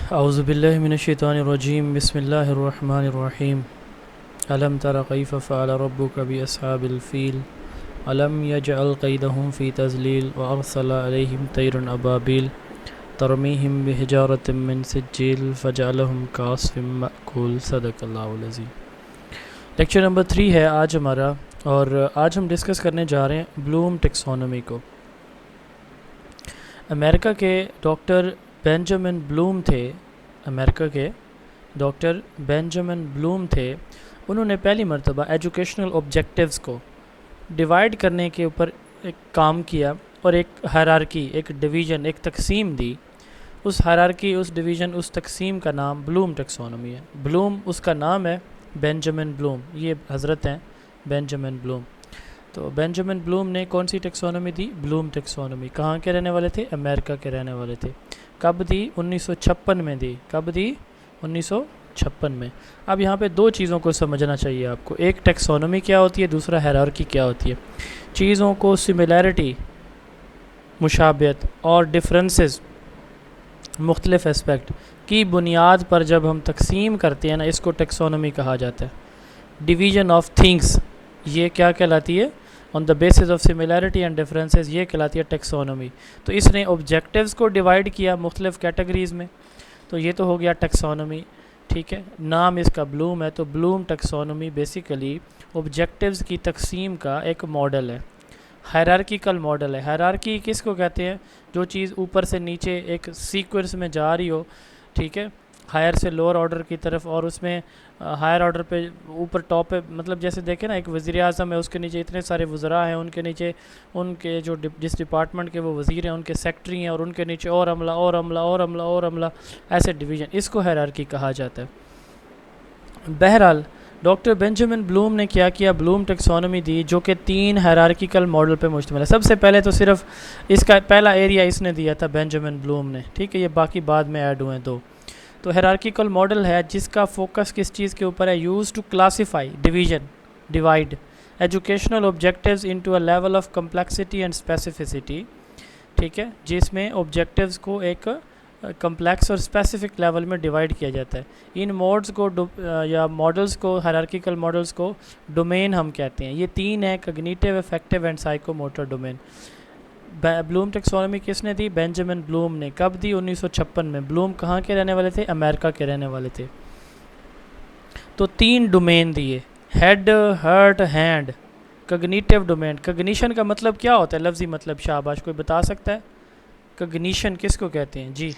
औज़ुबिल्लाहि मिनश्शैतानिर्रजीम बिस्मिल्लाहिर्रहमानिर्रहीम अलम तरा कैफ़ फ़अल रब्बुका बिअस्हाबिल फ़ील अलम यजअल कैदहुम फ़ी तज़लील व अरसल अलैहिम तैरन अबाबिल तरमीहिम बिहिजारतिम मिन सिज्जील फ़जअलहुम कअस्फ़िम मअकूल। सदक़ल्लाहुल अज़ीम। लेक्चर नंबर 3 है आज हमारा, और आज हम डिस्कस करने जा रहे हैं ब्लूम टेक्सोनोमी को। अमेरिका के डॉक्टर बेंजामिन ब्लूम थे अमेरिका के डॉक्टर बेंजामिन ब्लूम थे। उन्होंने पहली मर्तबा एजुकेशनल ऑब्जेक्टिव्स को डिवाइड करने के ऊपर एक काम किया और एक हायरार्की, एक डिवीज़न, एक तकसीम दी। उस हायरार्की, उस डिवीज़न, उस तकसीम का नाम ब्लूम टेक्सोनोमी है। ब्लूम उसका नाम है, बेंजामिन ब्लूम, ये हज़रत हैं बेंजामिन ब्लूम। तो बेंजामिन ब्लूम ने कौन सी टेक्सोनोमी दी? Bloom taxonomy. कहाँ के रहने वाले थे? अमेरिका के रहने वाले थे। कब दी? 1956 में दी। कब दी? 1956 में। अब यहाँ पे दो चीज़ों को समझना चाहिए आपको। एक टेक्सोनोमी क्या होती है, दूसरा हायरार्की क्या होती है। चीज़ों को सिमिलैरिटी, मुशाबियत और डिफरेंसेस, मुख्तलिफ एस्पेक्ट की बुनियाद पर जब हम तकसीम करते हैं ना, इसको टेक्सोनोमी कहा जाता है। डिवीज़न ऑफ थिंग्स, ये क्या कहलाती है? On the basis of similarity and differences, ये कहलाती है टेक्सोनोमी। तो इसने ऑब्जेक्टिव्स को डिवाइड किया मुख्तलिफ कैटेगरीज़ में, तो ये तो हो गया टेक्सोनोमी। ठीक है, नाम इसका ब्लूम है, तो ब्लूम टेक्सोनोमी बेसिकली ऑब्जेक्टिव्स की तकसीम का एक मॉडल है, हायरार्किकल मॉडल है। हायरार्की किसको कहते हैं? जो चीज़ ऊपर से नीचे एक सीक्वेंस में जा रही हो, ठीक है, हायर से लोअर ऑर्डर की तरफ, और उसमें हायर ऑर्डर पे ऊपर टॉप पे, मतलब जैसे देखें ना, एक वज़ीर आज़म है, उसके नीचे इतने सारे वज़रा हैं, उनके नीचे उनके जो जिस डिपार्टमेंट के वो वज़ीर हैं उनके सेक्रेटरी हैं, और उनके नीचे और अमला और अमला और अमला और अमला, ऐसे डिवीज़न, इसको हायरार्की कहा जाता है। बहरहाल डॉक्टर बेंजामिन ब्लूम ने क्या किया? ब्लूम टेक्सोनोमी दी, जो कि 3 हायरार्किकल मॉडल पे मुश्तमिल है। सबसे पहले तो सिर्फ इसका पहला एरिया इसने दिया था बेंजामिन ब्लूम ने, ठीक है, ये बाकी बाद में ऐड हुए हैं दो। तो हायरार्किकल मॉडल है जिसका फोकस किस चीज़ के ऊपर है? Use to classify, division, divide educational objectives into a level of complexity and specificity. ठीक है, जिसमें ऑब्जेक्टिव्स को एक कम्प्लेक्स और स्पेसिफिक लेवल में डिवाइड किया जाता है। इन मोड्स को या मॉडल्स को, हायरार्किकल मॉडल्स को डोमेन हम कहते हैं। ये 3 है, cognitive, affective and psychomotor domain. Bloom taxonomy किसने दी? बेंजामिन ब्लूम ने। कब दी? 1956 में। ब्लूम कहाँ के रहने वाले थे? अमेरिका के रहने वाले थे। तो 3 डोमेन दिए, head, heart, hand. Cognitive domain, cognition का मतलब क्या होता है? लफ्ज़ी मतलब, शाबाश, कोई बता सकता है? कॉग्निशन किसको कहते हैं जी?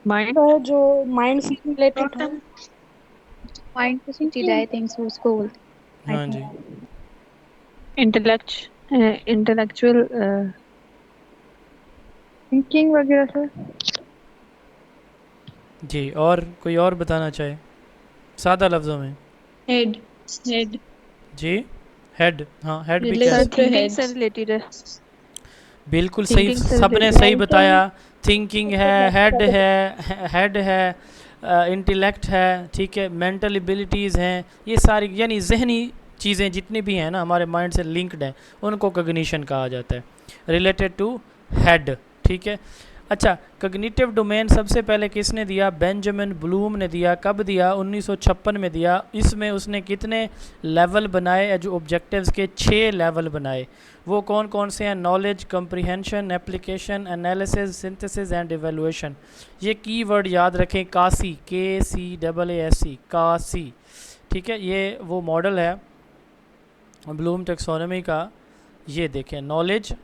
माइंड जो माइंड से रिलेटेड हो। माइंड से चीज आई थिंक सो उसको बोलते हैं आई हाँ जी, थिंक इंटेलेक्चुअल थिंकिंग वगैरह से। जी। और कोई और बताना चाहे सादा लफ्ज़ों में? हेड हेड जी, हेड। हाँ, हेड भी कह रिलेटेड सकते। टू थिंकिंग से हेड्स। रिलेटेड है। बिल्कुल सही, थिंकिंग से सबने रिलेटेड सही बताया। मेंटल थिंकिंग है, हेड है, इंटेलेक्ट है, ठीक है, मेंटल एबिलिटीज़ हैं, ये सारी यानी जहनी चीज़ें जितनी भी हैं ना, हमारे माइंड से लिंक्ड हैं, उनको कॉग्निशन कहा जाता है, रिलेटेड टू हेड। ठीक है। अच्छा, कॉग्निटिव डोमेन सबसे पहले किसने दिया? बेंजामिन ब्लूम ने दिया। कब दिया? 1956 में दिया। इसमें उसने कितने लेवल बनाए? जो ऑब्जेक्टिव्स के 6 लेवल बनाए। वो कौन कौन से हैं? Knowledge, comprehension, application, analysis, synthesis and evaluation. ये कीवर्ड याद रखें, कासी, KCAASC, कासी। ठीक है, ये वो मॉडल है ब्लूम टेक्सोनोमी का। ये देखें, नॉलेज,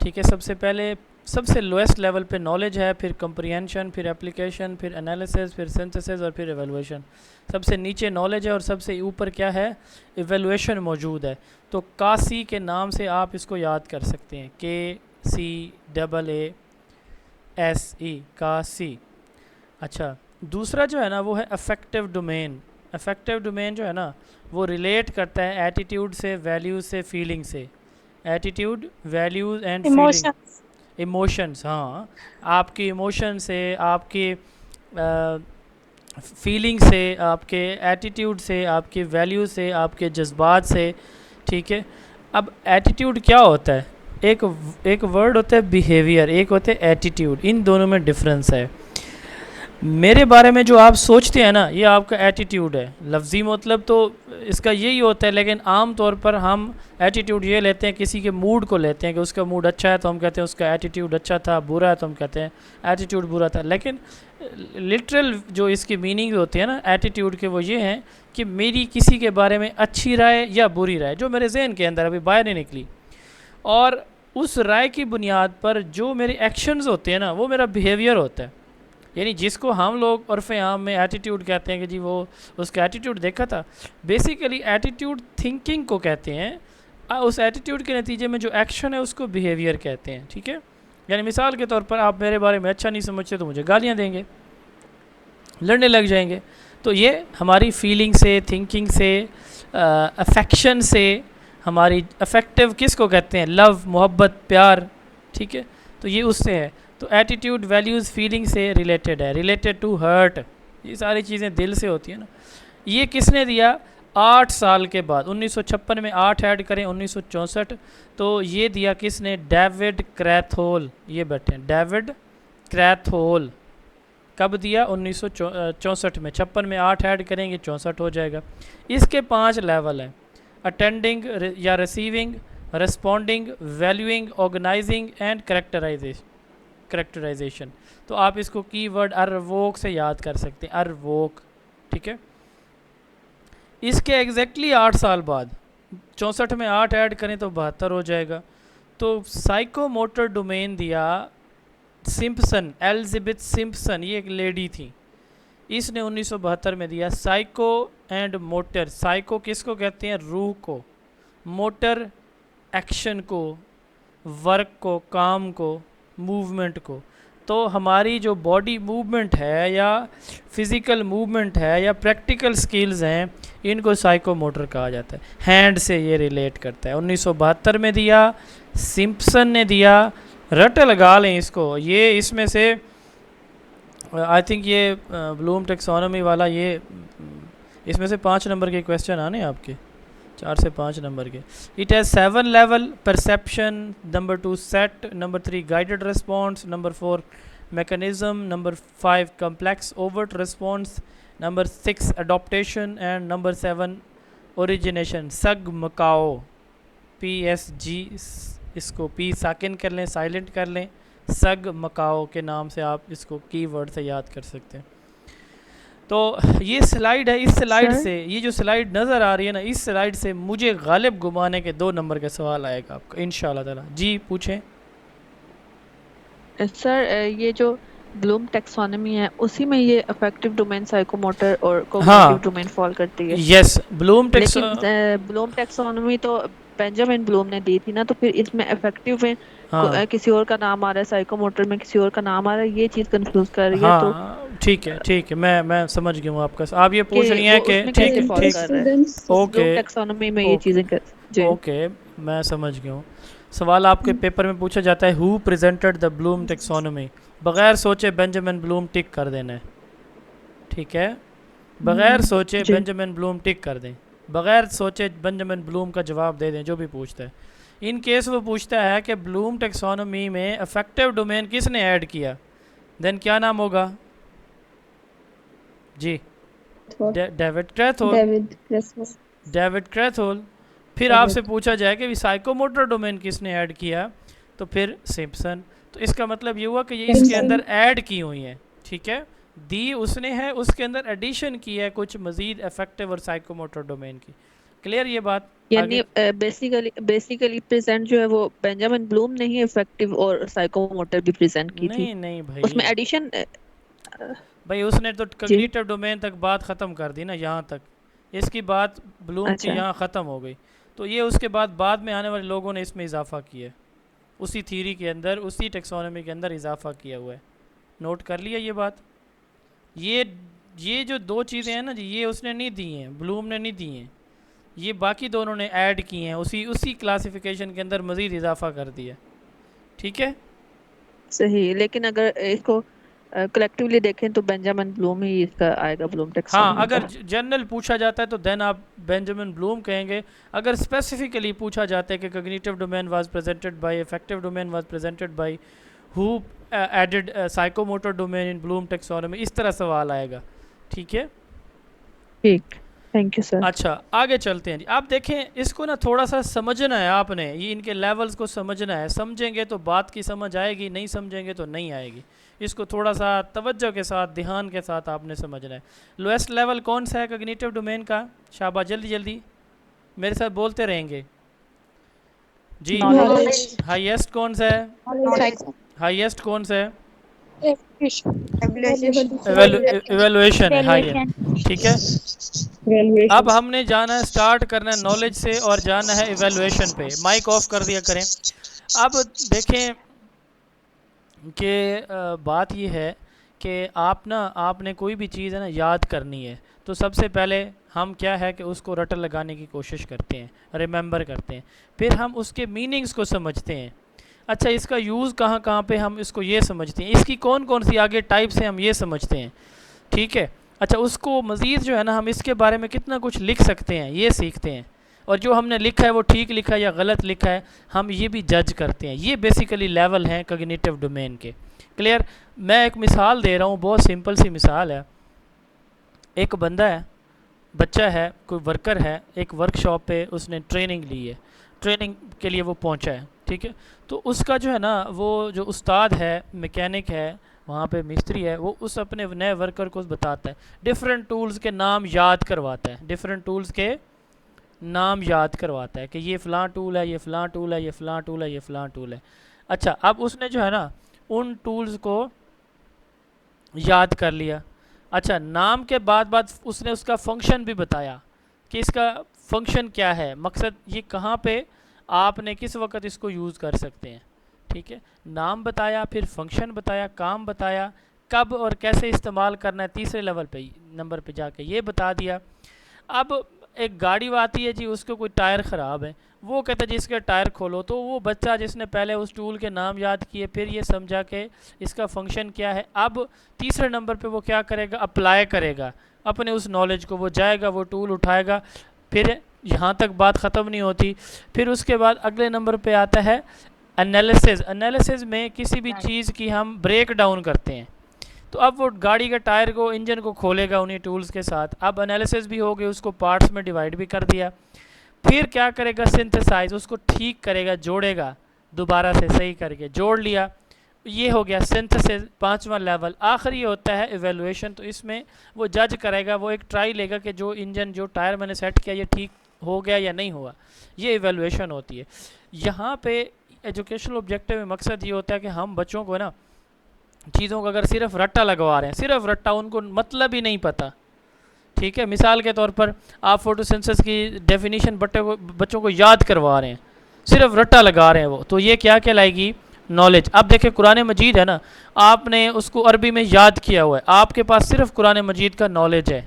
ठीक है, सबसे पहले सबसे लोएस्ट लेवल पे नॉलेज है, फिर कंप्रीहेंशन, फिर एप्लीकेशन, फिर एनालिसिस, फिर सिंथेसिस और फिर इवेलुएशन। सबसे नीचे नॉलेज है और सबसे ऊपर क्या है? इवेलुएशन मौजूद है। तो कासी के नाम से आप इसको याद कर सकते हैं, KCAASE, कासी। अच्छा, दूसरा जो है ना वो है अफेक्टिव डोमेन। अफेक्टिव डोमेन जो है ना वो रिलेट करता है एटीट्यूड से, वैल्यूज से, फीलिंग से। Attitude, values and feeling, emotions. Emotions. हाँ, आपकी इमोशन से, आपकी फीलिंग से, आपके एटीट्यूड से, आपके वैल्यू से, आपके जज्बात से। ठीक है। अब एटीट्यूड क्या होता है? एक एक वर्ड होता है बिहेवियर, एक होता है एटीट्यूड। इन दोनों में डिफरेंस है। मेरे बारे में जो आप सोचते हैं ना, ये आपका एटीट्यूड है। लफ्ज़ी मतलब तो इसका यही होता है, लेकिन आम तौर पर हम एटीट्यूड ये लेते हैं, किसी के मूड को लेते हैं कि उसका मूड अच्छा है तो हम कहते हैं उसका एटीट्यूड अच्छा था, बुरा है तो हम कहते हैं एटीट्यूड बुरा था। लेकिन लिटरल जो इसकी मीनिंग होती है ना एटीट्यूड के, वो ये हैं कि मेरी किसी के बारे में अच्छी राय या बुरी राय जो मेरे जहन के अंदर अभी बाहर नहीं निकली, और उस राय की बुनियाद पर जो मेरे एक्शंस होते हैं ना, वो मेरा बिहेवियर होता है। यानी जिसको हम लोग उर्फ़ आम में एटीट्यूड कहते हैं कि जी वो उसका एटीट्यूड देखा था, बेसिकली एटीट्यूड थिंकिंग को कहते हैं। उस एटीट्यूड के नतीजे में जो एक्शन है उसको बिहेवियर कहते हैं। ठीक है, यानी मिसाल के तौर पर आप मेरे बारे में अच्छा नहीं समझते तो मुझे गालियाँ देंगे, लड़ने लग जाएंगे। तो ये हमारी फीलिंग से, थिंकिंग से, अफेक्शन से, हमारी अफेक्टिव किसको कहते हैं, लव, मोहब्बत, प्यार। ठीक है, तो ये उससे है। तो एटीट्यूड वैल्यूज़ फीलिंग से रिलेटेड है, रिलेटेड टू हर्ट। ये सारी चीज़ें दिल से होती हैं ना। ये किसने दिया? 8 साल के बाद, 1956 में 8 ऐड करें 1964, तो ये दिया किसने? डेविड क्रैथहोल। ये बैठे हैं डेविड क्रैथहोल। कब दिया? 1964 में। 56 में 8 ऐड करेंगे 64 हो जाएगा। इसके 5 लेवल हैं: अटेंडिंग या receiving, responding, valuing, organising and characterisation. तो आप इसको कीवर्ड अर्वोक से याद कर सकते हैं, अर्वोक। ठीक है, इसके एग्जैक्टली 8 साल बाद 64 में 8 ऐड करें तो 72 हो जाएगा। तो साइकोमोटर डोमेन दिया सिम्पसन, एलिजाबेथ सिम्पसन, ये एक लेडी थी, इसने 1972 में दिया साइको एंड मोटर। साइको किसको कहते हैं? रूह को। मोटर एक्शन को, वर्क को, काम को, मूवमेंट को। तो हमारी जो बॉडी मूवमेंट है या फिज़िकल मूवमेंट है या प्रैक्टिकल स्किल्स हैं, इनको साइकोमोटर कहा जाता है। हैंड से ये रिलेट करता है। 1972 में दिया, सिम्पसन ने दिया। रट लगा लें इसको, ये इसमें से आई थिंक ये ब्लूम टेक्सोनोमी वाला, ये इसमें से 5 नंबर के क्वेश्चन आने आपके, 4 से 5 नंबर के। It has 7 level: perception, number 2 set, number 3 guided response, number 4 mechanism, number 5 complex overt response, number 6 adoption and number 7 origination. सग मकाओ, PSG, इसको पी साकिन कर लें, साइलेंट कर लें, सग मकाओ के नाम से आप इसको कीवर्ड से याद कर सकते हैं। तो ये स्लाइड है, इस स्लाइड सर? से, ये जो स्लाइड नज़र आ रही है ना, इस स्लाइड से मुझे गालिब घुमाने के 2 नंबर का सवाल आएगा आपका इंशाल्लाह ताला। जी पूछें। सर ये जो ब्लूम टेक्सोनॉमी है उसी में ये अफेक्टिव डोमेन, साइकोमोटर और कोग्निटिव डोमेन फॉल करती है। यस, ब्लूम लेकिन ब्लूम टेक्सोनॉमी तो बेंजामिन ब्लूम ने दी थी ना, तो फिर इसमें अफेक्टिव में किसी और का नाम आ रहा है, साइकोमोटर में किसी और का नाम आ रहा है, ये चीज कंफ्यूज कर रही है। तो ठीक है, ठीक है, मैं समझ गया हूँ आपका। आप ये पूछ रही हैं कि ठीक है, ठीक, ओके, टेक्सोनॉमी में ये चीजें जी ओके, मैं समझ गया हूँ। सवाल आपके पेपर में पूछा जाता है, who presented the Bloom taxonomy. बगैर सोचे बेंजामिन ब्लूम टिक कर देना है। ठीक है, बगैर सोचे बेंजामिन ब्लूम टिक कर दें, बगैर सोचे बेंजामिन ब्लूम का जवाब दे दें जो भी पूछता है। इन केस वो पूछता है कि ब्लूम टेक्सोनॉमी में अफेक्टिव डोमेन किसने ऐड किया, देन क्या नाम होगा? जी, डेविड क्रैथहोल। डेविड क्रैथहोल। फिर आपसे पूछा जाए कि साइकोमोटर डोमेन किसने ऐड किया, तो फिर सिम्पसन। तो इसका मतलब ये हुआ कि ये इसके अंदर ऐड की हुई हैं। ठीक है, दी उसने है, उसके अंदर एडिशन की है कुछ मजीद अफेक्टिव और साइकोमोटर डोमेन की। क्लियर ये बात? यानी बेसिकली प्रेजेंट जो है वो बेंजामिन ब्लूम ने ही इफेक्टिव और साइकोमोटर भी प्रेजेंट की थी। नहीं भाई, उसमें एडिशन भाई उसने तो कॉग्निटिव डोमेन तक बात ख़त्म कर दी ना, यहाँ तक इसकी बात ब्लूम की यहाँ ख़त्म हो गई। तो ये उसके बाद में आने वाले लोगों ने इसमें इजाफा किया है, उसी थ्योरी के अंदर, उसी टेक्सोनॉमी के अंदर इजाफा किया हुआ है। नोट कर लिया ये बात? ये जो 2 चीज़ें हैं ना जी, ये उसने नहीं दी हैं, ब्लूम ने नहीं दी हैं, ये बाकी दोनों ने ऐड की हैं, उसी क्लासिफिकेशन के अंदर मज़ीद इजाफा कर दिया। ठीक है, सही। लेकिन अगर इसको कलेक्टिवली देखें तो बेंजामिन ब्लूम ही इसका आएगा, ब्लूम टेक्सोनॉमी। हाँ, अगर जनरल पूछा जाता है तो देन आप बेंजामिन ब्लूम कहेंगे। अगर स्पेसिफिकली पूछा जाता है कि cognitive domain was presented by, affective domain was presented by who added psychomotor domain in Bloom taxonomy, इस तरह सवाल आएगा। ठीक है, ठीक, थैंक यू सर। अच्छा आगे चलते हैं जी। आप देखें इसको ना थोड़ा सा समझना है आपने, ये इनके लेवल्स को समझना है, समझेंगे तो बात की समझ आएगी, नहीं समझेंगे तो नहीं आएगी। इसको थोड़ा सा तवज्जो के साथ, ध्यान के साथ आपने समझना है। लोएस्ट लेवल कौन सा है कॉग्निटिव डोमेन का? शाबाश, जल्दी जल्दी मेरे साथ बोलते रहेंगे जी। नॉलेज, हाईएस्ट कौन सा है? हाईएस्ट कौन सा है? इवेलुएशन है हाईएस्ट। ठीक है, अब हमने जाना है, स्टार्ट करना है नॉलेज से और जाना है इवेलुएशन पे। माइक ऑफ कर दिया करें। अब देखें कि बात ये है कि आपने कोई भी चीज़ है ना याद करनी है, तो सबसे पहले हम क्या है कि उसको रटल लगाने की कोशिश करते हैं, रिमेंबर करते हैं, फिर हम उसके मीनिंग्स को समझते हैं। अच्छा, इसका यूज़ कहाँ कहाँ पे हम इसको ये समझते हैं, इसकी कौन कौन सी आगे टाइप्स हैं हम ये समझते हैं। ठीक है, अच्छा उसको मज़ीद जो है ना हम इसके बारे में कितना कुछ लिख सकते हैं ये सीखते हैं, और जो हमने लिखा है वो ठीक लिखा है या गलत लिखा है हम ये भी जज करते हैं। ये बेसिकली लेवल हैं कॉग्निटिव डोमेन के। क्लियर? मैं एक मिसाल दे रहा हूँ, बहुत सिंपल सी मिसाल है। एक बंदा है, बच्चा है, कोई वर्कर है, एक वर्कशॉप पे उसने ट्रेनिंग ली है, ट्रेनिंग के लिए वो पहुंचा है। ठीक है, तो उसका जो है ना वो जो उस्ताद है, मैकेनिक है, वहाँ पे मिस्त्री है, वो उस अपने नए वर्कर को बताता है, डिफरेंट टूल्स के नाम याद करवाता है, डिफरेंट टूल्स के नाम याद करवाता है कि ये फ़लाँ टूल है, ये फ़लाँ टूल है, ये फ़लाँ टूल है, ये फ़लाँ टूल है। अच्छा, अब उसने जो है ना उन टूल्स को याद कर लिया। अच्छा, नाम के बाद उसने उसका फंक्शन भी बताया कि इसका फंक्शन क्या है, मकसद ये कहाँ पे आपने किस वक्त इसको यूज़ कर सकते हैं। ठीक है, नाम बताया, फिर फंक्शन बताया, काम बताया, कब और कैसे इस्तेमाल करना है, तीसरे लेवल पे नंबर पे जाके ये बता दिया। अब एक गाड़ी आती है जी, उसको कोई टायर ख़राब है, वो कहता है जी इसके टायर खोलो, तो वो बच्चा जिसने पहले उस टूल के नाम याद किए, फिर ये समझा कि इसका फंक्शन क्या है, अब तीसरे नंबर पे वो क्या करेगा, अप्लाई करेगा अपने उस नॉलेज को। वो जाएगा, वो टूल उठाएगा, फिर यहाँ तक बात ख़त्म नहीं होती, फिर उसके बाद अगले नंबर पे आता है एनालिसिस। एनालिसिस में किसी भी चीज़ की हम ब्रेक डाउन करते हैं, तो अब वो गाड़ी के टायर को, इंजन को खोलेगा उन्हीं टूल्स के साथ। अब एनालिसिस भी हो गई, उसको पार्ट्स में डिवाइड भी कर दिया, फिर क्या करेगा, सिंथेसाइज, उसको ठीक करेगा, जोड़ेगा, दोबारा से सही करके जोड़ लिया, ये हो गया सिंथेसिस, पांचवा लेवल। आखिर ये होता है इवेलुएशन, तो इसमें वो जज करेगा, वो एक ट्राई लेगा कि जो इंजन, जो टायर मैंने सेट किया ये ठीक हो गया या नहीं हुआ, ये इवेलुएशन होती है। यहाँ पे एजुकेशनल ऑब्जेक्टिव में मकसद ये होता है कि हम बच्चों को ना चीज़ों को अगर सिर्फ रट्टा लगवा रहे हैं, सिर्फ रट्टा, उनको मतलब ही नहीं पता। ठीक है, मिसाल के तौर पर आप फोटोसिंथेसिस की डेफिनेशन बच्चों को याद करवा रहे हैं, सिर्फ रट्टा लगा रहे हैं वो, तो ये क्या कहलाएगी, नॉलेज। अब देखें कुरान मजीद है ना, आपने उसको अरबी में याद किया हुआ है, आपके पास सिर्फ कुरान मजीद का नॉलेज है।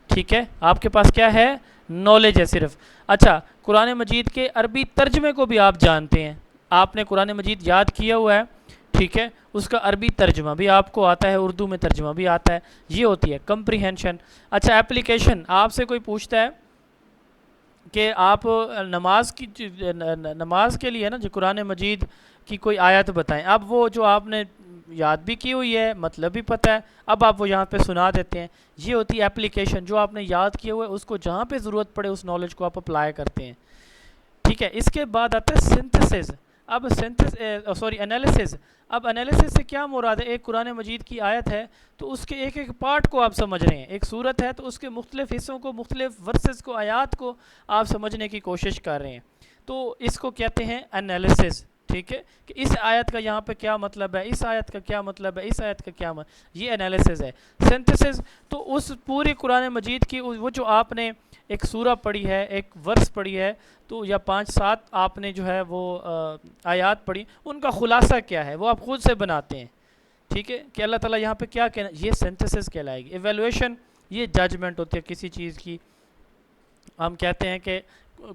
ठीक है, आपके पास क्या है, नॉलेज है सिर्फ। अच्छा, कुरान मजीद के अरबी तर्जमे को भी आप जानते हैं, आपने कुरान मजीद याद किया हुआ है, ठीक है, उसका अरबी तर्जमा भी आपको आता है, उर्दू में तर्जमा भी आता है, ये होती है कंप्रीहेंशन। अच्छा, एप्लीकेशन, आपसे कोई पूछता है कि आप नमाज के लिए ना जो कुरान मजीद की कोई आयत बताएं, अब वो जो आपने याद भी की हुई है, मतलब भी पता है, अब आप वो यहाँ पे सुना देते हैं, ये होती है एप्लीकेशन। जो आपने याद किया हुआ है उसको जहाँ पे ज़रूरत पड़े उस नॉलेज को आप अप्लाई करते हैं। ठीक है, इसके बाद आता है सिंथेसिस। अब एनालिसिस। अब एनालिसिस से क्या मुराद है, एक कुरान मजीद की आयत है तो उसके एक एक पार्ट को आप समझ रहे हैं, एक सूरत है तो उसके मुख्तलिफ हिस्सों को, मुख्तलिफ वर्सेस को, आयात को आप समझने की कोशिश कर रहे हैं, तो इसको कहते हैं एनालिसिस। ठीक है, कि इस आयत का यहाँ पे क्या मतलब है, इस आयत का क्या मतलब है, इस आयत का क्या ये एनालिसिस है। सिंथेसिस, तो उस पूरी कुरान मजीद की वो जो आपने एक सूरा पढ़ी है, एक वर्स पढ़ी है, तो या 5-7 आपने जो है वो आयात पढ़ी, उनका खुलासा क्या है वो आप ख़ुद से बनाते हैं। ठीक है, कि अल्लाह ताला यहाँ पे क्या कहना, ये सिंथेसिस कहलाएगी। एवेलुएशन, ये जजमेंट होती है किसी चीज़ की, हम कहते हैं कि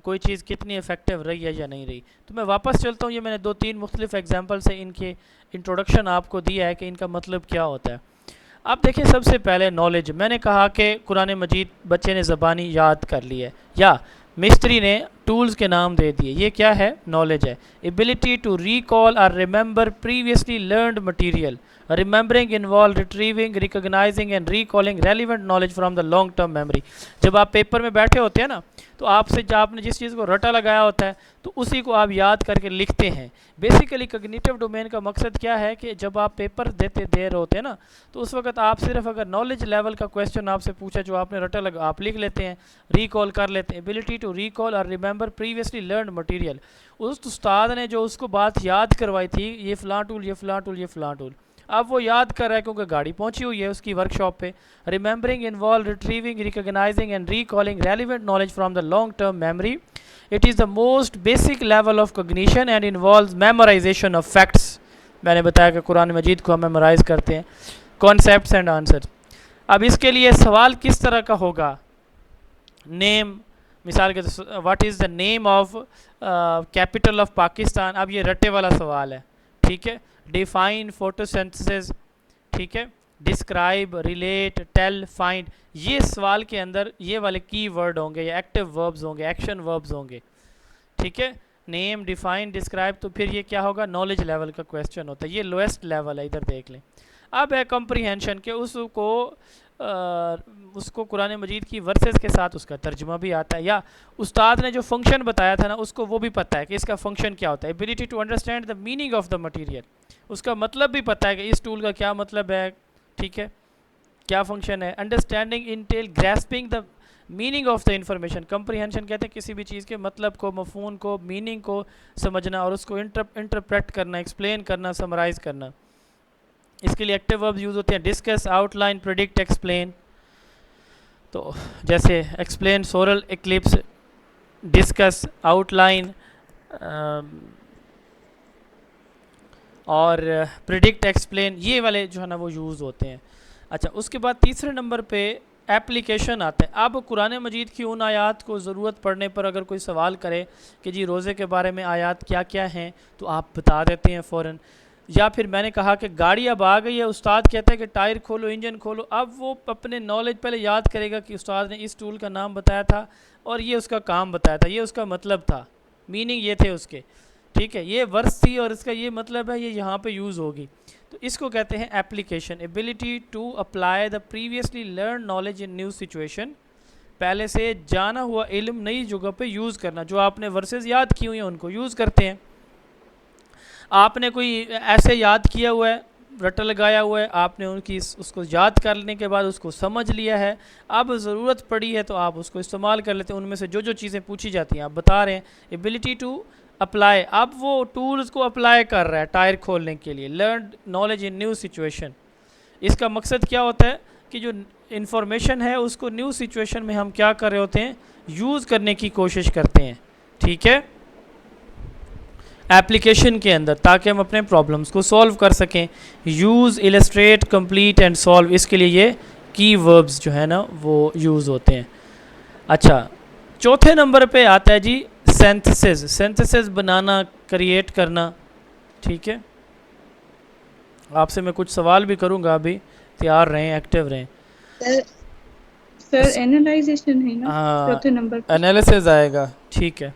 कोई चीज़ कितनी इफ़ेक्टिव रही है या नहीं रही। तो मैं वापस चलता हूँ, ये मैंने 2-3 मुख्तलिफ एग्जाम्पल से इनके इंट्रोडक्शन आपको दिया है कि इनका मतलब क्या होता है। अब देखिए, सबसे पहले नॉलेज, मैंने कहा कि कुरान मजीद बच्चे ने ज़बानी याद कर ली है, या मिस्त्री ने टूल्स के नाम दे दिए। ये क्या है? नॉलेज है। एबिलिटी टू रिकॉल और remember previously learned material. Remembering involve retrieving, recognising and recalling relevant knowledge from the long term memory. जब आप पेपर में बैठे होते हैं ना, तो आपसे जब आपने जिस चीज़ को रटा लगाया होता है तो उसी को आप याद करके लिखते हैं। बेसिकली कॉग्निटिव डोमेन का मकसद क्या है कि जब आप पेपर दे रहे होते हैं ना, तो उस वक्त आप सिर्फ अगर नॉलेज लेवल का क्वेश्चन आपसे पूछा जो आपने रटा लगा आप लिख लेते हैं, रिकॉल कर लेते हैं। एबिलिटी टू रिकॉल और रिमेंबर प्रीवियसली लर्नड मटेरियल। उस उस्ताद ने जो उसको बात याद करवाई थी, ये फ़लाँ टूल, ये फ़लाँ टूल, ये फ़लाँ टूल, अब वो याद कर रहा है क्योंकि गाड़ी पहुंची हुई है उसकी वर्कशॉप पे। Remembering involve retrieving, recognising and recalling relevant knowledge from the long term memory. It is the most basic level of cognition and involves memorisation of facts. मैंने बताया कि कुरान मजीद को हम मेमोराइज करते हैं, कॉन्सेप्ट्स एंड आंसर्स। अब इसके लिए सवाल किस तरह का होगा? नेम, मिसाल के what is the name of capital of Pakistan. अब ये रट्टे वाला सवाल है, ठीक है। डिफाइन, फोटोसिंथेसिस, ठीक है। Describe, relate, tell, find. ये सवाल के अंदर ये वाले की वर्ड होंगे, या एक्टिव वर्ब्स होंगे, एक्शन वर्ब्स होंगे, ठीक है। नेम, डिफाइन, डिस्क्राइब, तो फिर ये क्या होगा? नॉलेज लेवल का क्वेश्चन होता है। ये लोएस्ट लेवल है, इधर देख लें। अब है कम्प्रीहेंशन के, उसको कुरान मजीद की वर्सेस के साथ उसका तर्जुमा भी आता है, या उस्ताद ने जो फंक्शन बताया था ना उसको वो भी पता है कि इसका फंक्शन क्या होता है। Ability to understand the meaning of the material, उसका मतलब भी पता है कि इस टूल का क्या मतलब है, ठीक है, क्या फंक्शन है। Understanding Intel grasping the meaning of the information. Comprehension कहते हैं किसी भी चीज़ के मतलब को, मफहूम को, मीनिंग को समझना और उसको इंटरप्रेट करना, एक्सप्लेन करना, समराइज़ करना। इसके लिए एक्टिव वर्ब्स यूज़ होते हैं, डिस्कस, आउटलाइन, प्रेडिक्ट, एक्सप्लेन। तो जैसे एक्सप्लेन, सोरल इक्लिप्स, डिस्कस, आउटलाइन और प्रेडिक्ट, एक्सप्लेन, ये वाले जो है ना वो यूज़ होते हैं। अच्छा, उसके बाद तीसरे नंबर पे एप्लीकेशन आते हैं। अब कुरान मजीद की उन आयात को ज़रूरत पड़ने पर अगर कोई सवाल करे कि जी रोज़े के बारे में आयात क्या क्या हैं, तो आप बता देते हैं फ़ौरन। या फिर मैंने कहा कि गाड़ी अब आ गई है, उस्ताद कहता है कि टायर खोलो, इंजन खोलो, अब वो अपने नॉलेज पहले याद करेगा कि उस्ताद ने इस टूल का नाम बताया था और ये उसका काम बताया था, ये उसका मतलब था, मीनिंग ये थे उसके, ठीक है, ये वर्स थी और इसका ये मतलब है, ये यहाँ पे यूज़ होगी। तो इसको कहते हैं application. Ability to apply the previously learn knowledge in new situation. पहले से जाना हुआ इल्म नई जगह पे यूज़ करना। जो आपने वर्सेस याद की हुई हैं उनको यूज़ करते हैं। आपने कोई ऐसे याद किया हुआ है, रटा लगाया हुआ है, आपने उनकी उसको याद करने के बाद उसको समझ लिया है, अब ज़रूरत पड़ी है तो आप उसको इस्तेमाल कर लेते हैं। उनमें से जो जो चीज़ें पूछी जाती हैं आप बता रहे हैं। एबिलिटी टू अप्लाई, अब वो टूल्स को अप्लाई कर रहा है टायर खोलने के लिए। Learn knowledge in new situation, इसका मकसद क्या होता है कि जो इन्फॉर्मेशन है उसको न्यू सिचुएशन में हम क्या कर रहे होते हैं, यूज़ करने की कोशिश करते हैं, ठीक है, एप्लीकेशन के अंदर, ताकि हम अपने प्रॉब्लम्स को सॉल्व कर सकें। Use, illustrate, complete and solve, इसके लिए ये की वर्ब्स जो है ना वो यूज़ होते हैं। अच्छा, चौथे नंबर पे आता है जी सिंथेसिस। सिंथेसिस बनाना, क्रिएट करना, ठीक है। आपसे मैं कुछ सवाल भी करूंगा, अभी तैयार रहें, एक्टिव रहें। सर एनालाइजेशन है ना चौथे नंबर पे? एनालिसिस आएगा, ठीक है,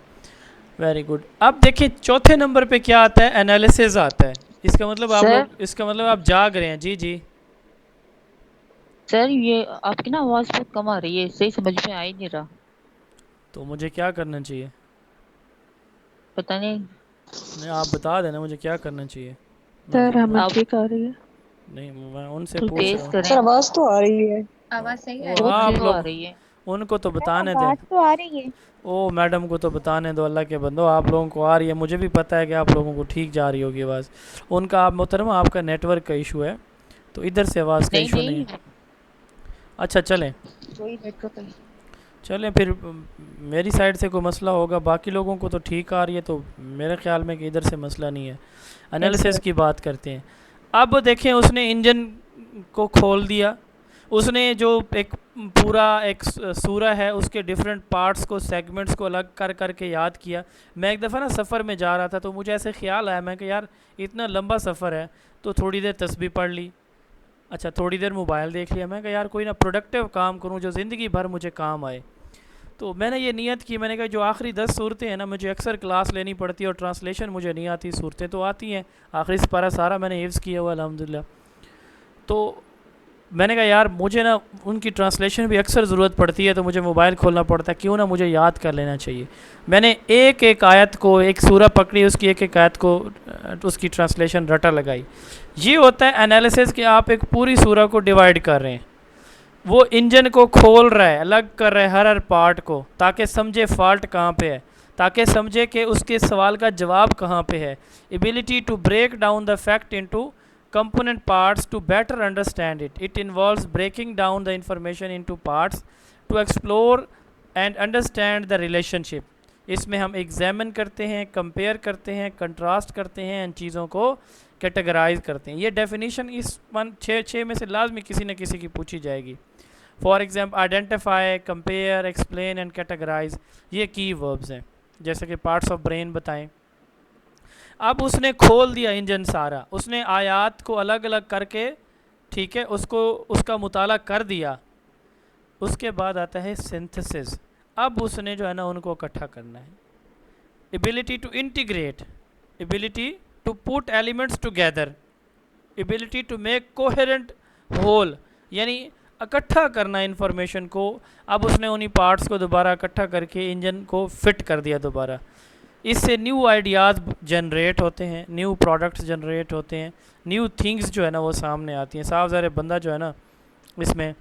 वेरी गुड। अब देखिए चौथे नंबर पे क्या आता है, एनालिसिस आता है। इसका मतलब आप लोग, इसका मतलब आप जाग रहे हैं। जी जी सर, ये आपकी ना आवाज़ बहुत कम आ रही है, सही समझ में आ ही नहीं रहा। तो मुझे क्या करना चाहिए? पता नहीं। नहीं, आप बता देना मुझे क्या करना चाहिए। सर हमें आप ठीक आ रही है। नहीं, मैं उनसे थोड़ी पूछ तेज रहा हूँ। करें। सर आवाज तो आ रही है। आवाज सही आ वो रही बहुत आप स्लो आ लोग रही है। उनको तो बताने है? दें। बात तो आ रही है। ओ मैडम को तो बताने दो, अल्लाह के बंदो, आप लोगों को आ रही है, मुझे भी पता है कि आप लोगों को ठीक जा रही होगी आवाज़। उनका, आप मोहतरमा, आपका नेटवर्क का इशू है, तो इधर से आवाज़ का नहीं इशू नहीं नहीं, है। अच्छा चलें, कोई नेटवर्क नहीं। चलें फिर मेरी साइड से कोई मसला होगा, बाकी लोगों को तो ठीक आ रही है, तो मेरे ख्याल में कि इधर से मसला नहीं है। एनालिसिस की बात करते हैं। अब देखें, उसने इंजन को खोल दिया, उसने जो एक पूरा एक सूरा है उसके डिफरेंट पार्ट्स को, सेगमेंट्स को अलग कर करके याद किया। मैं एक दफ़ा ना सफ़र में जा रहा था तो मुझे ऐसे ख्याल आया, मैं कि यार इतना लंबा सफ़र है तो थोड़ी देर तस्बीह पढ़ ली, अच्छा थोड़ी देर मोबाइल देख लिया, मैं कि यार कोई ना प्रोडक्टिव काम करूं जो ज़िंदगी भर मुझे काम आए। तो मैंने ये नियत की, मैंने कहा जो आखिरी 10 सूरतें हैं ना, मुझे अक्सर क्लास लेनी पड़ती है और ट्रांसलेशन मुझे नहीं आती, सूरतें तो आती हैं, आखिरी पारा सारा मैंने हिफ्ज़ किया हुआ अल्हम्दुलिल्लाह। तो मैंने कहा यार मुझे ना उनकी ट्रांसलेशन भी अक्सर ज़रूरत पड़ती है, तो मुझे मोबाइल खोलना पड़ता है, क्यों ना मुझे याद कर लेना चाहिए। मैंने एक एक आयत को, एक सूरा पकड़ी, उसकी एक एक आयत को उसकी ट्रांसलेशन रटा लगाई। ये होता है एनालिसिस कि आप एक पूरी सूरा को डिवाइड कर रहे हैं, वो इंजन को खोल रहा है, अलग कर रहा है हर हर पार्ट को, ताकि समझे फॉल्ट कहाँ पे है, ताकि समझे कि उसके सवाल का जवाब कहाँ पे है। Ability to break down the fact into component parts to better understand it. It involves breaking down the information into parts to explore and understand the relationship. इसमें हम एग्जामिन करते हैं, कंपेयर करते हैं, कंट्रास्ट करते हैं, इन चीज़ों को कैटेगराइज करते हैं। ये डेफिनेशन इस छः में से लाजमी किसी न किसी की पूछी जाएगी। For example identify, compare, explain and categorise, ये की वर्ब्स हैं। जैसे कि पार्ट्स ऑफ ब्रेन बताएं। अब उसने खोल दिया इंजन सारा, उसने आयात को अलग अलग करके, ठीक है, उसको उसका मुताला कर दिया। उसके बाद आता है सिंथेसिस। अब उसने जो है ना उनको इकट्ठा करना है। Ability to integrate, ability to put elements together, ability to make coherent whole, यानी इकट्ठा करना इंफॉर्मेशन को। अब उसने उन्हीं पार्ट्स को दोबारा इकट्ठा करके इंजन को फिट कर दिया दोबारा। इससे न्यू आइडियाज़ जनरेट होते हैं, न्यू प्रोडक्ट्स जनरेट होते हैं, न्यू थिंग्स जो है ना वो सामने आती हैं। साफ ज़ाहिर बंदा जो है ना इसमें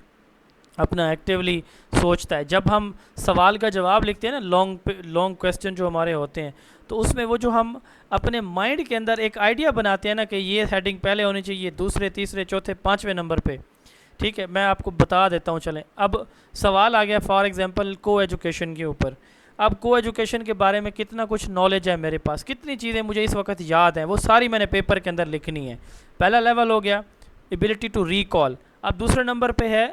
अपना एक्टिवली सोचता है। जब हम सवाल का जवाब लिखते हैं ना, लॉन्ग क्वेश्चन जो हमारे होते हैं, तो उसमें वो जो हम अपने माइंड के अंदर एक आइडिया बनाते हैं ना कि ये हेडिंग पहले होनी चाहिए, दूसरे, तीसरे, चौथे, 5वें नंबर पे, ठीक है। मैं आपको बता देता हूँ। चलें, अब सवाल आ गया फॉर एग्ज़ाम्पल को एजुकेशन के ऊपर। अब को एजुकेशन के बारे में कितना कुछ नॉलेज है मेरे पास, कितनी चीज़ें मुझे इस वक्त याद हैं, वो सारी मैंने पेपर के अंदर लिखनी है। पहला लेवल हो गया एबिलिटी टू रिकॉल। अब दूसरे नंबर पे है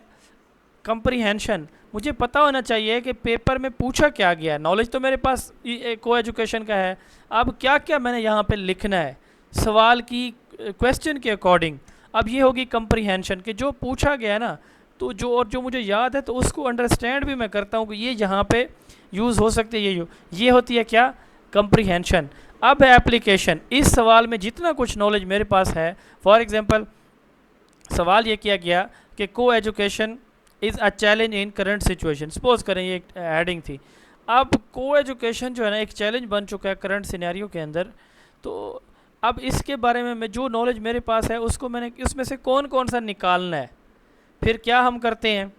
कंप्रीहेंशन। मुझे पता होना चाहिए कि पेपर में पूछा क्या गया। नॉलेज तो मेरे पास को एजुकेशन का है, अब क्या क्या मैंने यहाँ पे लिखना है सवाल की क्वेश्चन के अकॉर्डिंग। अब ये होगी कंप्रीहेंशन कि जो पूछा गया ना, तो जो मुझे याद है तो उसको अंडरस्टैंड भी मैं करता हूँ कि ये यहाँ पे यूज़ हो सकते हैं। ये होती है क्या, कंप्रीहेंशन। अब है एप्लीकेशन। इस सवाल में जितना कुछ नॉलेज मेरे पास है, फॉर एग्जांपल सवाल ये किया गया कि को education is a challenge in current situation. Suppose करें ये एक हेडिंग थी। अब को एजुकेशन जो है ना एक चैलेंज बन चुका है करंट सिनेरियो के अंदर। तो अब इसके बारे में मैं जो नॉलेज मेरे पास है उसको मैंने उसमें से कौन कौन सा निकालना है। फिर क्या हम करते हैं,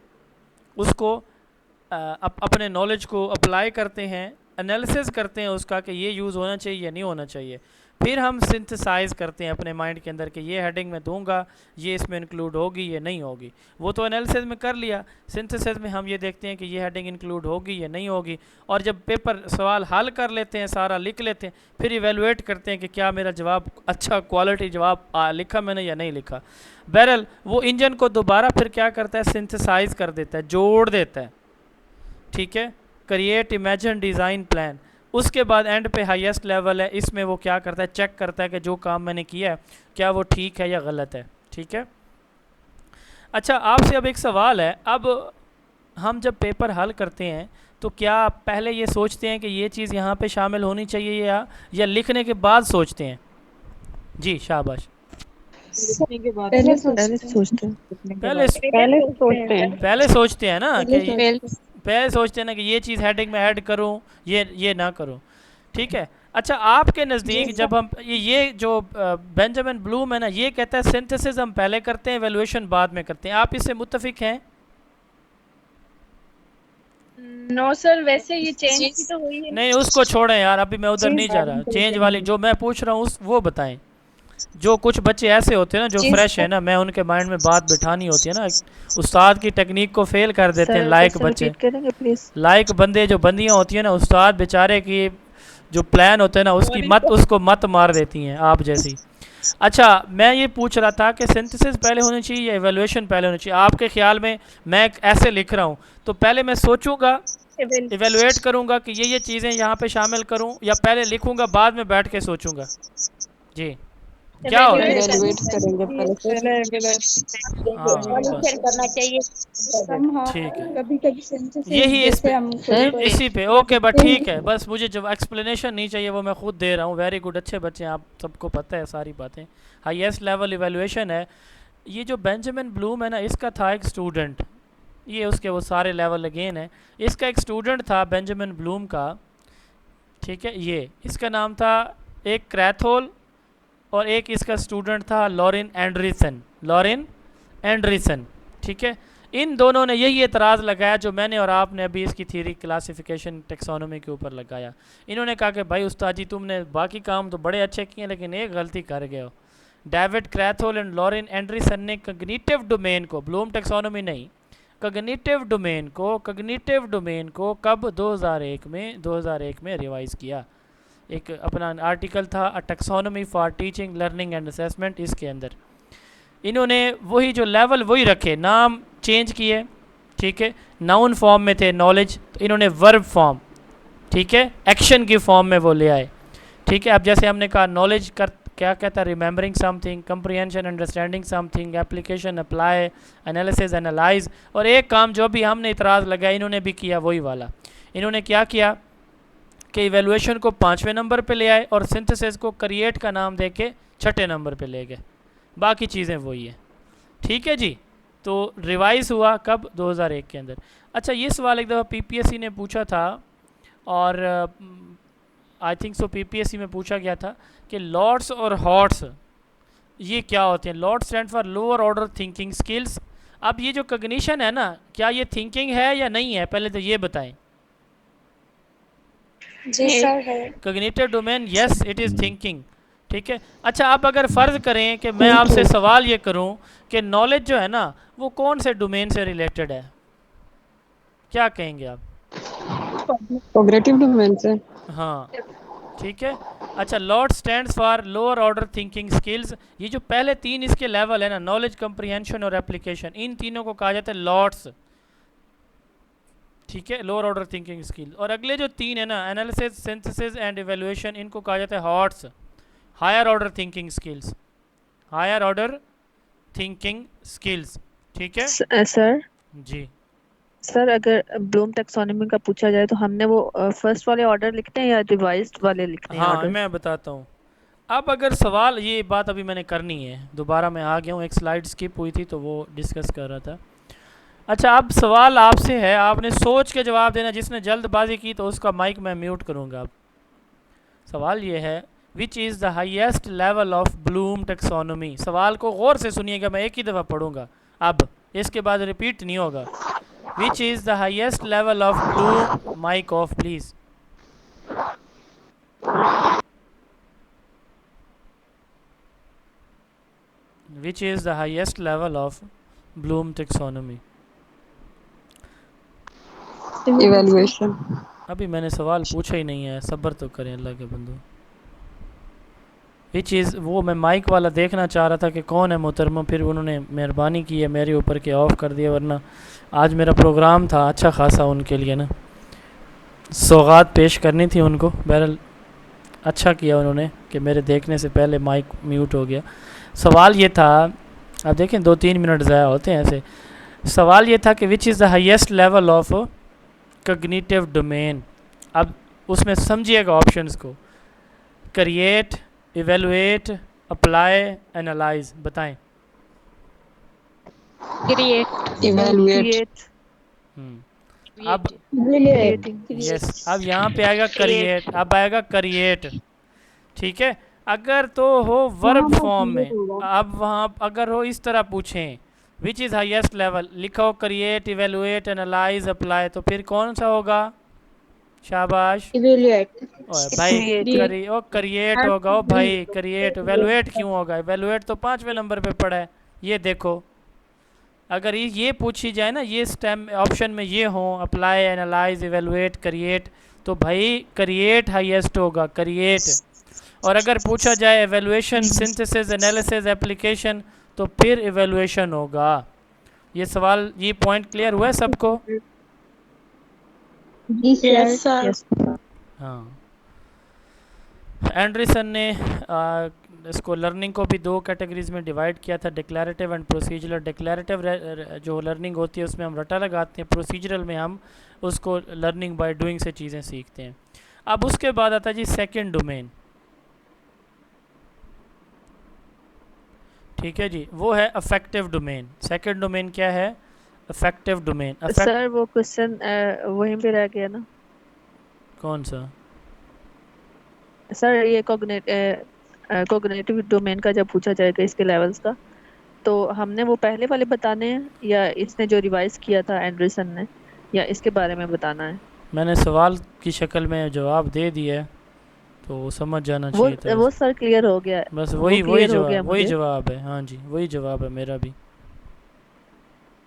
उसको अपने नॉलेज को अप्लाई करते हैं, एनालिसिस करते हैं उसका कि ये यूज़ होना चाहिए या नहीं होना चाहिए। फिर हम सिंथेसाइज करते हैं अपने माइंड के अंदर कि ये हेडिंग में दूंगा, ये इसमें इंक्लूड होगी या नहीं होगी। वो तो एनालिसिस में कर लिया। सिंथेसिस में हम ये देखते हैं कि ये हेडिंग इंक्लूड होगी या नहीं होगी। और जब पेपर सवाल हल कर लेते हैं, सारा लिख लेते हैं, फिर इवेलुएट करते हैं कि क्या मेरा जवाब अच्छा क्वालिटी जवाब लिखा मैंने या नहीं लिखा। बहरहाल वो इंजन को दोबारा फिर क्या करता है, सिंथेसाइज कर देता है, जोड़ देता है, ठीक है। Create, imagine, design, plan. उसके बाद एंड पे हाईएस्ट लेवल है, इसमें वो क्या करता है, चेक करता है कि जो काम मैंने किया है क्या वो ठीक है या गलत है, ठीक है। अच्छा, आपसे अब एक सवाल है। अब हम जब पेपर हल करते हैं तो क्या पहले ये सोचते हैं कि ये चीज़ यहाँ पे शामिल होनी चाहिए या लिखने के बाद सोचते हैं? जी शाबाश। पहले सोचते हैं ना कि पहले सोचते हैं ना कि ये चीज़ हेडिंग में ऐड करूं, ये ना करूं, ठीक है। अच्छा, आपके नज़दीक जब हम ये जो बेंजामिन ब्लूम है ना, ये कहता है सिंथेसिस हम पहले करते हैं, एवैल्यूएशन बाद में करते हैं। आप इससे मुत्तफिक हैं? नो सर, वैसे ये चेंज भी तो हुई है। नहीं, उसको छोड़ें यार, अभी मैं उधर नहीं जा रहा। चेंज वाली जो मैं पूछ रहा हूँ वो बताएं। जो कुछ बच्चे ऐसे होते हैं ना जो फ्रेश है ना, मैं उनके माइंड में बात बिठानी होती है ना, उस्ताद की टेक्निक को फेल कर देते हैं। लाइक बच्चे, लाइक बंदे, जो बंदियां होती है ना, उस्ताद बेचारे की जो प्लान होते हैं ना उसको मत मार देती हैं आप जैसी। अच्छा, मैं ये पूछ रहा था कि सिंथेसिस पहले होनी चाहिए या एवैल्यूएशन पहले होनी चाहिए? आपके ख्याल में मैं ऐसे लिख रहा हूँ तो पहले मैं सोचूंगा, इवेलुएट करूँगा कि ये चीज़ें यहाँ पे शामिल करूँ, या पहले लिखूँगा बाद में बैठ के सोचूंगा? जी क्या होता है? इवैल्यूएट करेंगे पहले हाँ बस इवैल्यूएशन करना चाहिए। ठीक है, कभी कभी सिंथेसिस यही इस जैसे पे हम सर इसी पे ओके बट ठीक है, बस मुझे जो एक्सप्लेनेशन नहीं चाहिए वो मैं खुद दे रहा हूँ। वेरी गुड, अच्छे बच्चे हैं आप, सबको पता है सारी बातें। हाईएस्ट लेवल इवैल्यूएशन है। ये जो बेंजामिन ब्लूम है ना, इसका था एक स्टूडेंट, ये उसके वो सारे लेवल अगेन है। इसका एक स्टूडेंट था बेंजामिन ब्लूम का, ठीक है, ये इसका नाम था एक क्रैथहोल और एक इसका स्टूडेंट था लॉरेन एंड्रीसन, लॉरेन एंड्रीसन, ठीक है। इन दोनों ने यही एतराज़ लगाया जो मैंने और आपने अभी इसकी थ्योरी क्लासिफिकेशन टेक्सोनोमी के ऊपर लगाया। इन्होंने कहा कि भाई उस्ताद जी तुमने बाकी काम तो बड़े अच्छे किए लेकिन एक गलती कर गए हो। डेविड क्रैथहोल एंड लॉरेन एंड्रीसन ने कॉग्निटिव डोमेन को, ब्लूम टेक्सोनोमी नहीं, कॉग्निटिव डोमेन को कब 2001 में रिवाइज़ किया। एक अपना आर्टिकल था a taxonomy for teaching learning and assessment, इसके अंदर इन्होंने वही जो लेवल वही रखे, नाम चेंज किए, ठीक है। नाउन फॉर्म में थे नॉलेज, तो इन्होंने वर्ब फॉर्म, ठीक है, एक्शन की फॉर्म में वो ले आए, ठीक है। अब जैसे हमने कहा नॉलेज कर क्या कहता है, remembering something, comprehension, understanding something, application, apply, analysis, analyse, और एक काम जो भी हमने इतराज़ लगाया इन्होंने भी किया वही वाला। इन्होंने क्या किया कि इवेलुएशन को 5वें नंबर पे ले आए और सिंथेसिस को क्रिएट का नाम दे के 6ठे नंबर पे ले गए, बाकी चीज़ें वही है, ठीक है जी। तो रिवाइज़ हुआ कब, 2001 के अंदर। अच्छा, ये सवाल एक दफ़ा पीपीएससी ने पूछा था और आई थिंक सो पीपीएससी में पूछा गया था कि लॉट्स और हॉट्स ये क्या होते हैं। Lot stand for lower order thinking skills. अब ये जो कॉग्निशन है ना, क्या ये थिंकिंग है या नहीं है, पहले तो ये बताएं। जी सर है। Cognitive domain, yes it is thinking, ठीक है। अच्छा, अब अगर फ़र्ज़ करें कि मैं आपसे सवाल ये करूं कि नॉलेज जो है ना वो कौन से डोमेन से रिलेटेड है, क्या कहेंगे आप? कॉग्निटिव डोमेन से। हाँ, ठीक है। अच्छा, lot stands for lower order thinking skills. ये जो पहले 3 इसके लेवल है ना, नॉलेज, कंप्रीहेंशन और एप्लीकेशन, इन तीनों को कहा जाता है लॉट्स, ठीक है, लोअर ऑर्डर थिंकिंग स्किल। और अगले जो 3 है ना, एनालिसिस, सिंथेसिस एंड इवेल्युएशन, इनको कहा जाता है HOTS, higher order thinking skills, higher order thinking skills, ठीक है सर जी। सर अगर ब्लूम टैक्सोनॉमी का पूछा जाए तो हमने वो फर्स्ट वाले ऑर्डर लिखते हैं या रिवाइज्ड वाले लिखते हैं हाँ, ऑर्डर? मैं बताता हूँ। अब अगर सवाल, ये बात अभी मैंने करनी है, दोबारा मैं आ गया हूँ, एक स्लाइड स्किप हुई थी तो वो डिस्कस कर रहा था। अच्छा, अब सवाल आपसे है, आपने सोच के जवाब देना, जिसने जल्दबाजी की तो उसका माइक मैं म्यूट करूँगा। अब सवाल ये है, विच is the highest level of Bloom taxonomy. सवाल को गौर से सुनिएगा, मैं एक ही दफ़ा पढ़ूँगा, अब इसके बाद रिपीट नहीं होगा। Which is the highest level of Bloom, mike off please. Which is the highest level of Bloom taxonomy? Evaluation. अभी मैंने सवाल पूछा ही नहीं है, सब्र तो करें अल्लाह के बंदो। ये चीज़ वो मैं माइक वाला देखना चाह रहा था कि कौन है मोहतरमा, फिर उन्होंने मेहरबानी की है मेरे ऊपर के ऑफ़ कर दिया, वरना आज मेरा प्रोग्राम था अच्छा खासा उनके लिए ना, सौगात पेश करनी थी उनको। बहरहाल अच्छा किया उन्होंने कि मेरे देखने से पहले माइक म्यूट हो गया। सवाल ये था, अब देखें 2-3 मिनट ज़ाया होते हैं ऐसे। सवाल ये था कि विच is the highest level of cognitive domain. अब उसमें समझिएगा ऑप्शंस को, क्रिएट, इवेलुएट, अप्लाई, एनालाइज, बताएं। क्रिएट। इवैल्यूएट। अब यस, अब यहाँ पे आएगा क्रिएट, अब आएगा क्रिएट, ठीक है। अगर तो हो वर्ब फॉर्म में, अब वहाँ अगर हो इस तरह पूछें विच इज़ हाईएस्ट लेवल, लिखो क्रिएट, इवेलुएट, एनालाइज, अप्लाई, तो फिर कौन सा होगा? शाबाश इवैल्यूएट। ओए भाई, क्रिएट होगा। ओ भाई क्रिएट, इवेलुएट क्यों होगा? इवेलुएट तो 5वें नंबर पे पड़ा है। ये देखो, अगर ये पूछी जाए ना, ये स्टेम ऑप्शन में ये हो, अप्लाई, एनालाइज, इवेलुएट, क्रिएट, तो भाई क्रिएट हाईएस्ट होगा, क्रिएट। और अगर पूछा जाए एवेलुएशन, सिंथेसिस, एनालिसिस, एप्लीकेशन, तो फिर एवेलुएशन होगा। ये सवाल, ये पॉइंट क्लियर हुआ है सबको? Yes sir. हाँ, एंडरसन ने इसको लर्निंग को भी दो कैटेगरीज में डिवाइड किया था, डिक्लेरेटिव एंड प्रोसीजरल। डिक्लेरेटिव जो लर्निंग होती है उसमें हम रटा लगाते हैं, प्रोसीजरल में हम उसको लर्निंग बाय डूइंग से चीज़ें सीखते हैं। अब उसके बाद आता है जी सेकंड डोमेन, ठीक है जी, वो है अफेक्टिव डोमेन। सेकंड डोमेन क्या है? Affective domain. सर वो क्वेश्चन वहीं पे रह गया ना कौन सा सर? ये कोग्निटिव डोमेन का जब पूछा जाएगा इसके लेवल्स का, तो हमने वो पहले वाले बताने हैं या इसने जो रिवाइज किया था एंडरसन ने, या इसके बारे में बताना है? मैंने सवाल की शक्ल में जवाब दे दिया है, तो समझ जाना चाहिए था। वो सर क्लियर हो गया है, बस वो वही clear हो गया मुझे। जवाब है। हाँ जी, वही जवाब है मेरा भी।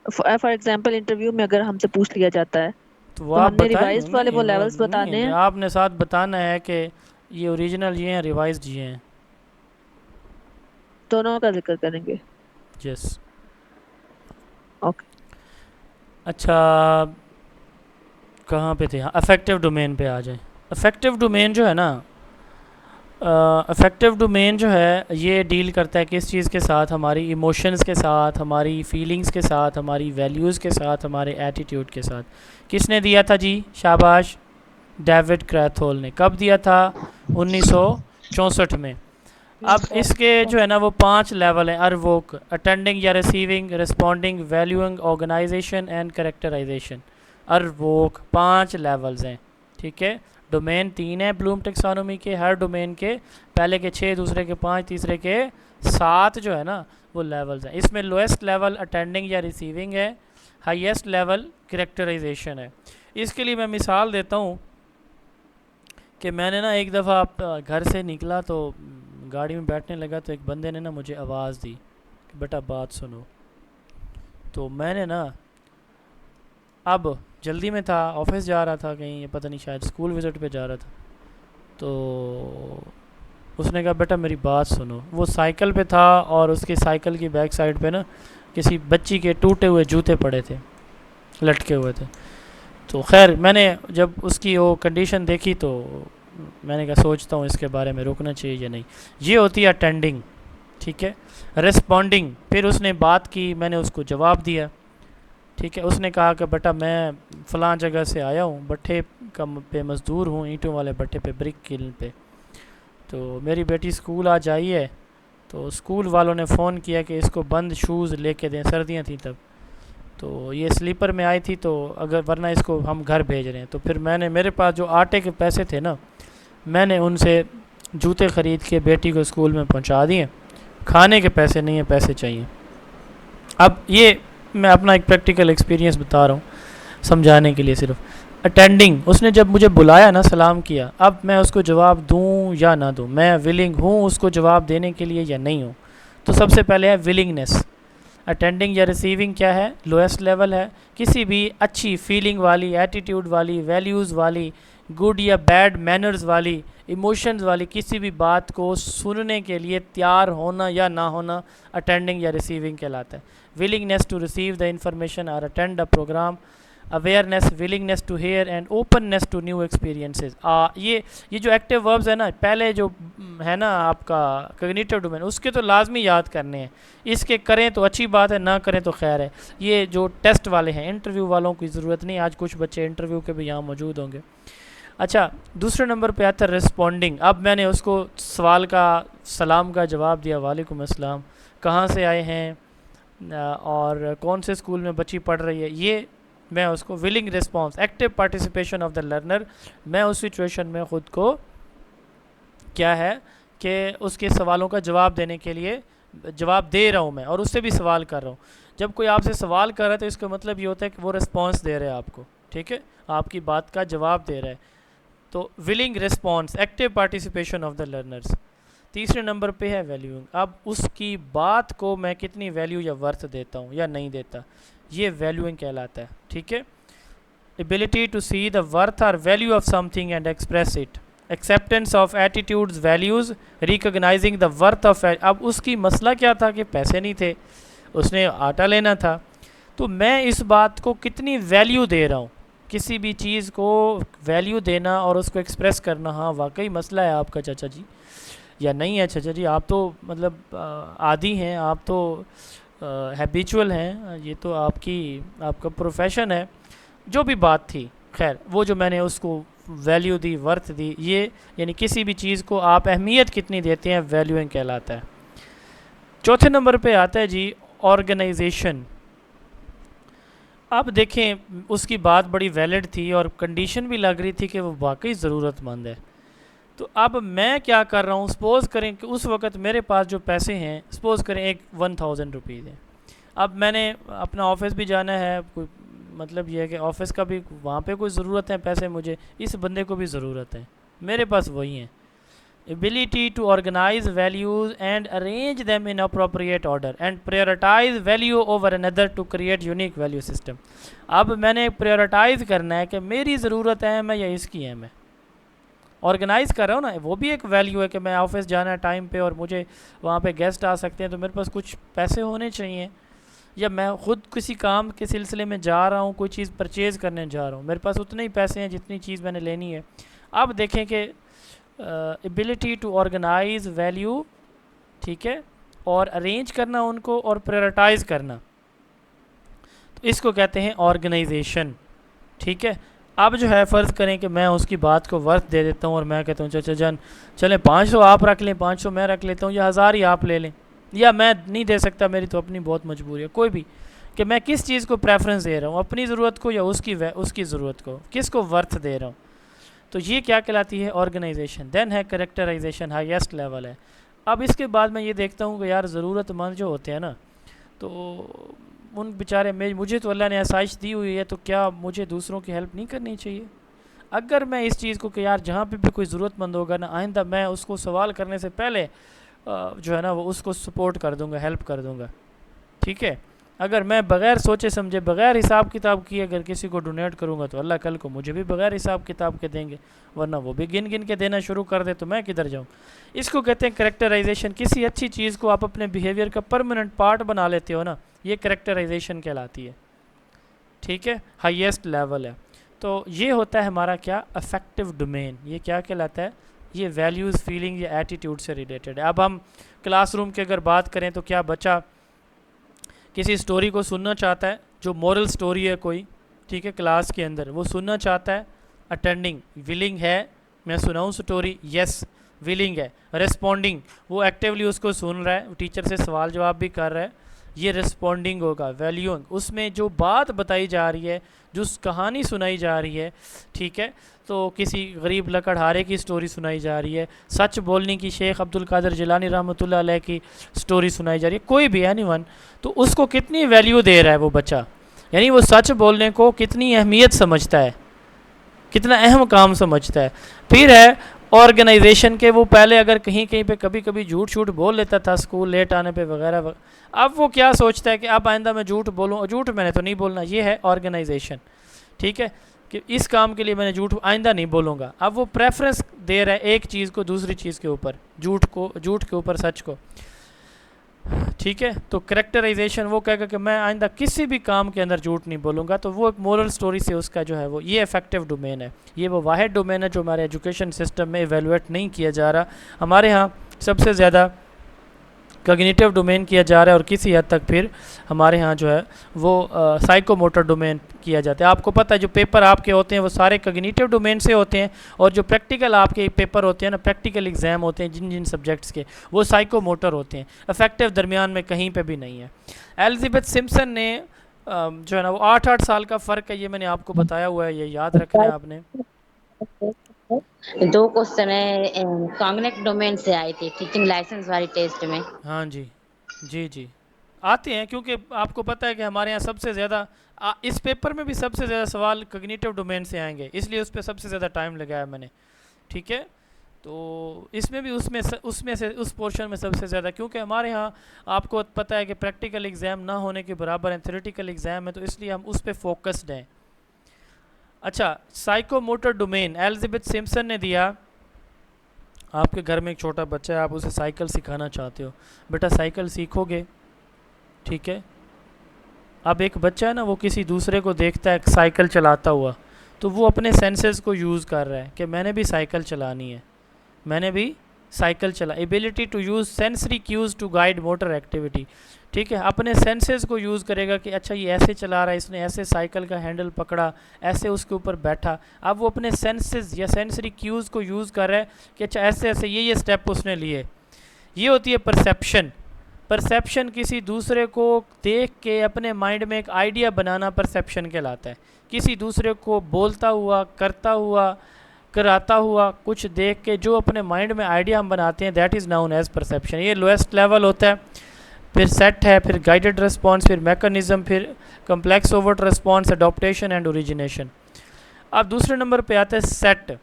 फॉर एग्जांपल इंटरव्यू में अगर हमसे पूछ लिया जाता है तो तो आप हमने बताएं, रिवाइज्ड वाले वो नहीं, लेवल्स बताने नहीं, हैं। आपने साथ बताना है कि ये ओरिजिनल ये हैं, रिवाइज्ड ये हैं। दोनों का जिक्र करेंगे। यस। ओके। अच्छा, कहाँ पे थे? हाँ, अफेक्टिव डोमेन पे आ जाए। अफेक्टिव डोमेन जो है ना, अफेक्टिव डोमेन जो है ये डील करता है किस चीज़ के साथ? हमारी इमोशंस के साथ, हमारी फीलिंग्स के साथ, हमारी वैल्यूज़ के साथ, हमारे एटीट्यूड के साथ। किसने दिया था जी? शाबाश, डेविड क्रैथहोल ने। कब दिया था? 1964 में। अब इसके जो है ना वो 5 लेवल हैं। अर्वोक, अटेंडिंग या receiving, responding, valuing, organization and characterization. अर्वोक 5 लेवल्स हैं, ठीक है। डोमेन 3 है ब्लूम टेक्सोनोमी के। हर डोमेन के पहले के 6, दूसरे के 5, तीसरे के 7 जो है ना वो लेवल्स हैं। इसमें लोएस्ट लेवल अटेंडिंग या रिसीविंग है, हाईएस्ट लेवल कैरेक्टराइजेशन है। इसके लिए मैं मिसाल देता हूँ कि मैंने ना एक दफ़ा घर से निकला तो गाड़ी में बैठने लगा तो एक बंदे ने ना मुझे आवाज़ दी कि बेटा बात सुनो। तो मैंने ना, अब जल्दी में था, ऑफिस जा रहा था कहीं, पता नहीं शायद स्कूल विज़िट पे जा रहा था, तो उसने कहा बेटा मेरी बात सुनो। वो साइकिल पे था और उसकी साइकिल की बैक साइड पे ना किसी बच्ची के टूटे हुए जूते पड़े थे, लटके हुए थे। तो खैर मैंने जब उसकी वो कंडीशन देखी तो मैंने कहा सोचता हूँ इसके बारे में रुकना चाहिए या नहीं। ये होती है अटेंडिंग, ठीक है। रिस्पॉन्डिंग, फिर उसने बात की, मैंने उसको जवाब दिया, ठीक है। उसने कहा कि बेटा मैं फ़लाँ जगह से आया हूँ, भट्ठे पे मज़दूर हूँ, ईंटों वाले भट्ठे पे, ब्रिक किल्न पे। तो मेरी बेटी स्कूल आज आई है, तो स्कूल वालों ने फ़ोन किया कि इसको बंद शूज़ लेके दें, सर्दियाँ थी तब, तो ये स्लीपर में आई थी, तो अगर वरना इसको हम घर भेज रहे हैं। तो फिर मैंने, मेरे पास जो आटे के पैसे थे ना, मैंने उनसे जूते ख़रीद के बेटी को स्कूल में पहुंचा दिए। खाने के पैसे नहीं है, पैसे चाहिए। अब ये मैं अपना एक प्रैक्टिकल एक्सपीरियंस बता रहा हूँ समझाने के लिए सिर्फ। अटेंडिंग, उसने जब मुझे बुलाया ना, सलाम किया, अब मैं उसको जवाब दूँ या ना दूँ, मैं विलिंग हूँ उसको जवाब देने के लिए या नहीं हूँ। तो सबसे पहले है विलिंगनेस। अटेंडिंग या रिसीविंग क्या है? लोएस्ट लेवल है। किसी भी अच्छी फीलिंग वाली, एटीट्यूड वाली, वैल्यूज़ वाली, गुड या बैड मैनर्स वाली, इमोशंस वाली किसी भी बात को सुनने के लिए तैयार होना या ना होना अटेंडिंग या रिसीविंग कहलाता है। Willingness to receive the information और attend the program, awareness, willingness to hear and openness to new experiences. ये जो एक्टिव वर्ब्स है ना, पहले जो है ना आपका कॉग्निटिव डोमेन, उसके तो लाजमी याद करने हैं। इसके करें तो अच्छी बात है, ना करें तो खैर है। ये जो टेस्ट वाले हैं, इंटरव्यू वालों की ज़रूरत नहीं। आज कुछ बच्चे इंटरव्यू के भी यहाँ मौजूद होंगे। अच्छा, दूसरे नंबर पे आता है रिस्पॉन्डिंग। अब मैंने उसको सवाल का, सलाम का जवाब दिया, वालेकुम अस्सलाम, कहाँ से आए हैं और कौन से स्कूल में बच्ची पढ़ रही है। ये मैं उसको willing response, active participation of the learner. मैं उस सिचुएशन में ख़ुद को क्या है कि उसके सवालों का जवाब देने के लिए जवाब दे रहा हूँ मैं, और उससे भी सवाल कर रहा हूँ। जब कोई आपसे सवाल कर रहा है तो इसका मतलब ये होता है कि वो रिस्पॉन्स दे रहा है आपको, ठीक है, आपकी बात का जवाब दे रहा है। तो willing response, active participation of the learners. तीसरे नंबर पे है वैल्यूइंग। अब उसकी बात को मैं कितनी वैल्यू या वर्थ देता हूँ या नहीं देता, ये वैल्यूइंग कहलाता है, ठीक है। Ability to see the worth और value of something and express it, acceptance of attitudes, values, recognizing the worth of. अब उसकी मसला क्या था कि पैसे नहीं थे, उसने आटा लेना था, तो मैं इस बात को कितनी वैल्यू दे रहा हूँ, किसी भी चीज़ को वैल्यू देना और उसको एक्सप्रेस करना। हाँ वाकई मसला है आपका चाचा जी, या नहीं है, अच्छा जी आप तो मतलब आदी हैं, आप तो हैबिचुअल हैं, ये तो आपका प्रोफेशन है, जो भी बात थी, खैर वो जो मैंने उसको वैल्यू दी, वर्थ दी, ये यानी किसी भी चीज़ को आप अहमियत कितनी देते हैं, वैल्यूइंग कहलाता है। चौथे नंबर पे आता है जी ऑर्गेनाइजेशन। अब देखें उसकी बात बड़ी वैलिड थी और कंडीशन भी लग रही थी कि वो वाकई ज़रूरतमंद है। तो अब मैं क्या कर रहा हूँ, सपोज़ करें कि उस वक़्त मेरे पास जो पैसे हैं, सपोज़ करें एक 1000 रुपीज़ है। अब मैंने अपना ऑफिस भी जाना है, कोई मतलब ये है कि ऑफिस का भी वहाँ पे कोई ज़रूरत है पैसे, मुझे इस बंदे को भी ज़रूरत है, मेरे पास वही हैं। Ability to organise values and arrange them in appropriate order and prioritise value over another to create unique value system. अब मैंने प्रायोरिटाइज करना है कि मेरी ज़रूरत है मैं या इसकी है, मैं ऑर्गेनाइज़ कर रहा हूँ ना, वो भी एक वैल्यू है कि मैं ऑफिस जाना है टाइम पे और मुझे वहाँ पे गेस्ट आ सकते हैं, तो मेरे पास कुछ पैसे होने चाहिए, या मैं ख़ुद किसी काम के सिलसिले में जा रहा हूँ, कोई चीज़ परचेज़ करने जा रहा हूँ, मेरे पास उतने ही पैसे हैं जितनी चीज़ मैंने लेनी है। अब देखें कि एबिलिटी टू ऑर्गेनाइज वैल्यू, ठीक है, और अरेंज करना उनको और प्रायोरिटाइज करना, तो इसको कहते हैं ऑर्गेनाइजेशन। ठीक है, अब जो है फ़र्ज़ करें कि मैं उसकी बात को वर्थ दे देता हूँ और मैं कहता हूँ चाचा जान चलें 500 आप रख लें, 500 मैं रख लेता हूँ, या 1000 ही आप ले लें, या मैं नहीं दे सकता, मेरी तो अपनी बहुत मजबूरी है, कोई भी, कि मैं किस चीज़ को प्रेफरेंस दे रहा हूँ, अपनी ज़रूरत को या उसकी ज़रूरत को, किसको वर्थ दे रहा हूँ। तो ये क्या कहलाती है, ऑर्गेनाइजेशन। देन है करेक्टराइजेशन, हाईएस्ट लेवल है। अब इसके बाद मैं ये देखता हूँ कि यार ज़रूरतमंद जो होते हैं ना, तो उन बेचारे मुझे तो अल्लाह ने आसाइश दी हुई है, तो क्या मुझे दूसरों की हेल्प नहीं करनी चाहिए? अगर मैं इस चीज़ को कि यार जहाँ पे भी कोई ज़रूरतमंद होगा ना, आइंदा मैं उसको सवाल करने से पहले जो है ना वो उसको सपोर्ट कर दूँगा, हेल्प कर दूँगा। ठीक है, अगर मैं बग़ैर सोचे समझे, बग़ैर हिसाब किताब किए अगर किसी को डोनेट करूँगा, तो अल्लाह कल को मुझे भी बग़ैर हिसाब किताब के देंगे, वरना वो भी गिन गिन के देना शुरू कर दे तो मैं किधर जाऊँ। इसको कहते हैं करेक्टराइजेशन। किसी अच्छी चीज़ को आप अपने बिहेवियर का परमानेंट पार्ट बना लेते हो ना, ये करेक्टराइजेशन कहलाती है। ठीक है, हाईएस्ट लेवल है। तो ये होता है हमारा क्या, अफेक्टिव डोमेन। ये क्या कहलाता है, ये वैल्यूज़, फीलिंग या एटीट्यूड से रिलेटेड है। अब हम क्लासरूम की अगर बात करें तो क्या बच्चा किसी स्टोरी को सुनना चाहता है, जो मॉरल स्टोरी है कोई, ठीक है, क्लास के अंदर वो सुनना चाहता है, अटेंडिंग, विलिंग है मैं सुनाऊँ स्टोरी, यस विलिंग है। रिस्पॉन्डिंग, वो एक्टिवली उसको सुन रहा है, टीचर से सवाल जवाब भी कर रहा है, ये रिस्पॉन्डिंग होगा। वैल्यूइंग, उसमें जो बात बताई जा रही है, जो कहानी सुनाई जा रही है, ठीक है, तो किसी गरीब लकड़हारे की स्टोरी सुनाई जा रही है, सच बोलने की शेख अब्दुल कादिर जिलानी रहमतुल्लाह अलैह की स्टोरी सुनाई जा रही है, कोई भी एनीवन, तो उसको कितनी वैल्यू दे रहा है वो बच्चा, यानी वो सच बोलने को कितनी अहमियत समझता है, कितना अहम काम समझता है। फिर है ऑर्गेनाइजेशन के, वो पहले अगर कहीं कहीं पे कभी कभी झूठ छूट बोल लेता था स्कूल लेट आने पे वगैरह, अब वो क्या सोचता है कि अब आइंदा मैं झूठ बोलूँ, झूठ मैंने तो नहीं बोलना, ये है ऑर्गेनाइजेशन। ठीक है, कि इस काम के लिए मैंने झूठ आइंदा नहीं बोलूँगा। अब वो प्रेफरेंस दे रहा है एक चीज़ को दूसरी चीज़ के ऊपर, झूठ के ऊपर सच को। ठीक है, तो करेक्टराइजेशन वो कहेगा कि मैं आइंदा किसी भी काम के अंदर झूठ नहीं बोलूँगा, तो वो एक मोरल स्टोरी से उसका जो है वो, ये इफेक्टिव डोमेन है। ये वो वाहिद डोमेन है जो हमारे एजुकेशन सिस्टम में इवेलुएट नहीं किया जा रहा। हमारे यहाँ सबसे ज़्यादा कॉग्निटिव डोमेन किया जा रहा है, और किसी हद तक फिर हमारे यहाँ जो है वो साइकोमोटर डोमेन किया जाता है। आपको पता है जो पेपर आपके होते हैं वो सारे कॉग्निटिव डोमेन से होते हैं, और जो प्रैक्टिकल आपके पेपर होते हैं ना, प्रैक्टिकल एग्ज़ाम होते हैं जिन जिन सब्जेक्ट्स के, वो साइकोमोटर होते हैं। अफेक्टिव दरमियान में कहीं पे भी नहीं है। एलिजाबेथ सिम्पसन ने जो है ना वो 8-8 साल का फ़र्क है, ये मैंने आपको बताया हुआ है, ये याद रखना है आपने। 2 क्वेश्चन है कॉग्निटिव डोमेन से आई थी टीचिंग लाइसेंस वाली टेस्ट में। हाँ जी जी आते हैं, क्योंकि आपको पता है कि हमारे यहाँ सबसे ज़्यादा इस पेपर में भी सबसे ज़्यादा सवाल कॉग्निटिव डोमेन से आएंगे, इसलिए उस पर सबसे ज़्यादा टाइम लगाया मैंने। ठीक है, तो इसमें भी उसमें से उस पोर्शन में सबसे ज़्यादा, क्योंकि हमारे यहाँ आपको पता है कि प्रैक्टिकल एग्ज़ाम ना होने के बराबर है, थ्योरेटिकल एग्ज़ाम है, तो इसलिए हम उस पर फोकस्ड हैं। अच्छा, साइकोमोटर डोमेन एलिजाबेथ सिम्पसन ने दिया। आपके घर में एक छोटा बच्चा है, आप उसे साइकिल सिखाना चाहते हो, बेटा साइकिल सीखोगे, ठीक है। अब एक बच्चा है ना, वो किसी दूसरे को देखता है साइकिल चलाता हुआ, तो वो अपने सेंसेस को यूज़ कर रहा है कि मैंने भी साइकिल चलानी है, मैंने भी साइकिल चला। Ability to use sensory cues to guide motor activity, ठीक है, अपने सेंसेस को यूज़ करेगा कि अच्छा ये ऐसे चला रहा है, इसने ऐसे साइकिल का हैंडल पकड़ा, ऐसे उसके ऊपर बैठा। अब वो अपने सेंसेस या सेंसरी क्यूज़ को यूज़ कर रहा है कि अच्छा ऐसे ऐसे ये स्टेप उसने लिए। ये होती है परसेप्शन। परसेप्शन किसी दूसरे को देख के अपने माइंड में एक आइडिया बनाना परसेप्शन कहलाता है। किसी दूसरे को बोलता हुआ, करता हुआ, कराता हुआ कुछ देख के जो अपने माइंड में आइडिया हम बनाते हैं, that is known as perception. ये लोएस्ट लेवल होता है। फिर सेट है, फिर गाइडेड रिस्पॉन्स, फिर मैकेनिज्म, फिर complex overt response, adaptation and origination. अब दूसरे नंबर पे आता है सेट।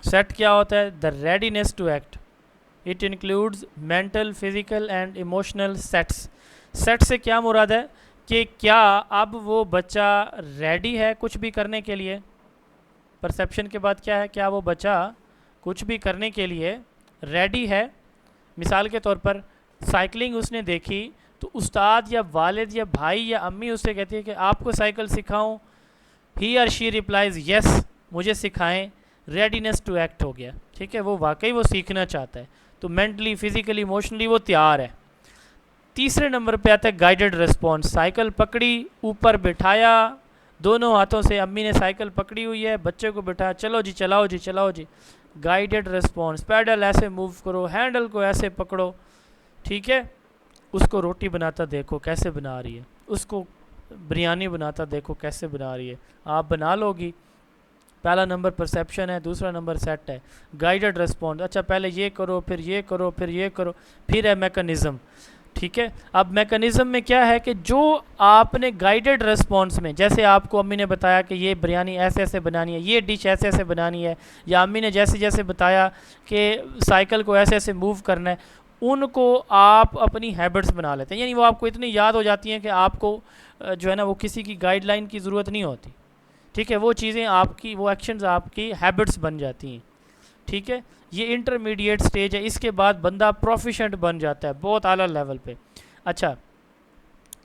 सेट क्या होता है? The readiness to act. It includes mental, physical and emotional sets. Set से क्या मुराद है कि क्या अब वो बच्चा रेडी है कुछ भी करने के लिए। परसेप्शन के बाद क्या है? क्या वो बच्चा कुछ भी करने के लिए रेडी है। मिसाल के तौर पर साइकिलिंग उसने देखी तो उस्ताद या वालिद या भाई या अम्मी उससे कहती है कि आपको साइकिल सिखाऊं, ही और शी रिप्लाइज यस, मुझे सिखाएं। रेडीनेस टू एक्ट हो गया, ठीक है, वो वाकई वो सीखना चाहता है, तो मेंटली, फिजिकली, इमोशनली वो तैयार है। तीसरे नंबर पे आता है गाइडेड रिस्पॉन्स। साइकिल पकड़ी, ऊपर बिठाया, दोनों हाथों से अम्मी ने साइकिल पकड़ी हुई है, बच्चे को बिठाया, चलो जी चलाओ जी चलाओ जी। गाइडेड रिस्पॉन्स, पैडल ऐसे मूव करो, हैंडल को ऐसे पकड़ो, ठीक है। उसको रोटी बनाता देखो कैसे बना रही है, उसको बिरयानी बनाता देखो कैसे बना रही है, आप बना लोगी। पहला नंबर परसेप्शन है, दूसरा नंबर सेट है। गाइडेड रिस्पॉन्स, अच्छा पहले ये करो, फिर ये करो, फिर ये करो, फिर है मैकेनिज़्म, ठीक है। अब मैकेनिज़्म में क्या है कि जो आपने गाइडेड रिस्पॉन्स में, जैसे आपको अम्मी ने बताया कि ये बिरयानी ऐसे ऐसे बनानी है, ये डिश ऐसे ऐसे बनानी है, या अम्मी ने जैसे जैसे बताया कि साइकिल को ऐसे ऐसे मूव करना है, उनको आप अपनी हैबिट्स बना लेते हैं। यानी वो आपको इतनी याद हो जाती हैं कि आपको जो है ना वो किसी की गाइडलाइन की ज़रूरत नहीं होती, ठीक है। वो चीज़ें आपकी, वो एक्शंस आपकी हैबिट्स बन जाती हैं, ठीक है। ये इंटरमीडिएट स्टेज है। इसके बाद बंदा प्रोफिशेंट बन जाता है बहुत आला लेवल पे। अच्छा,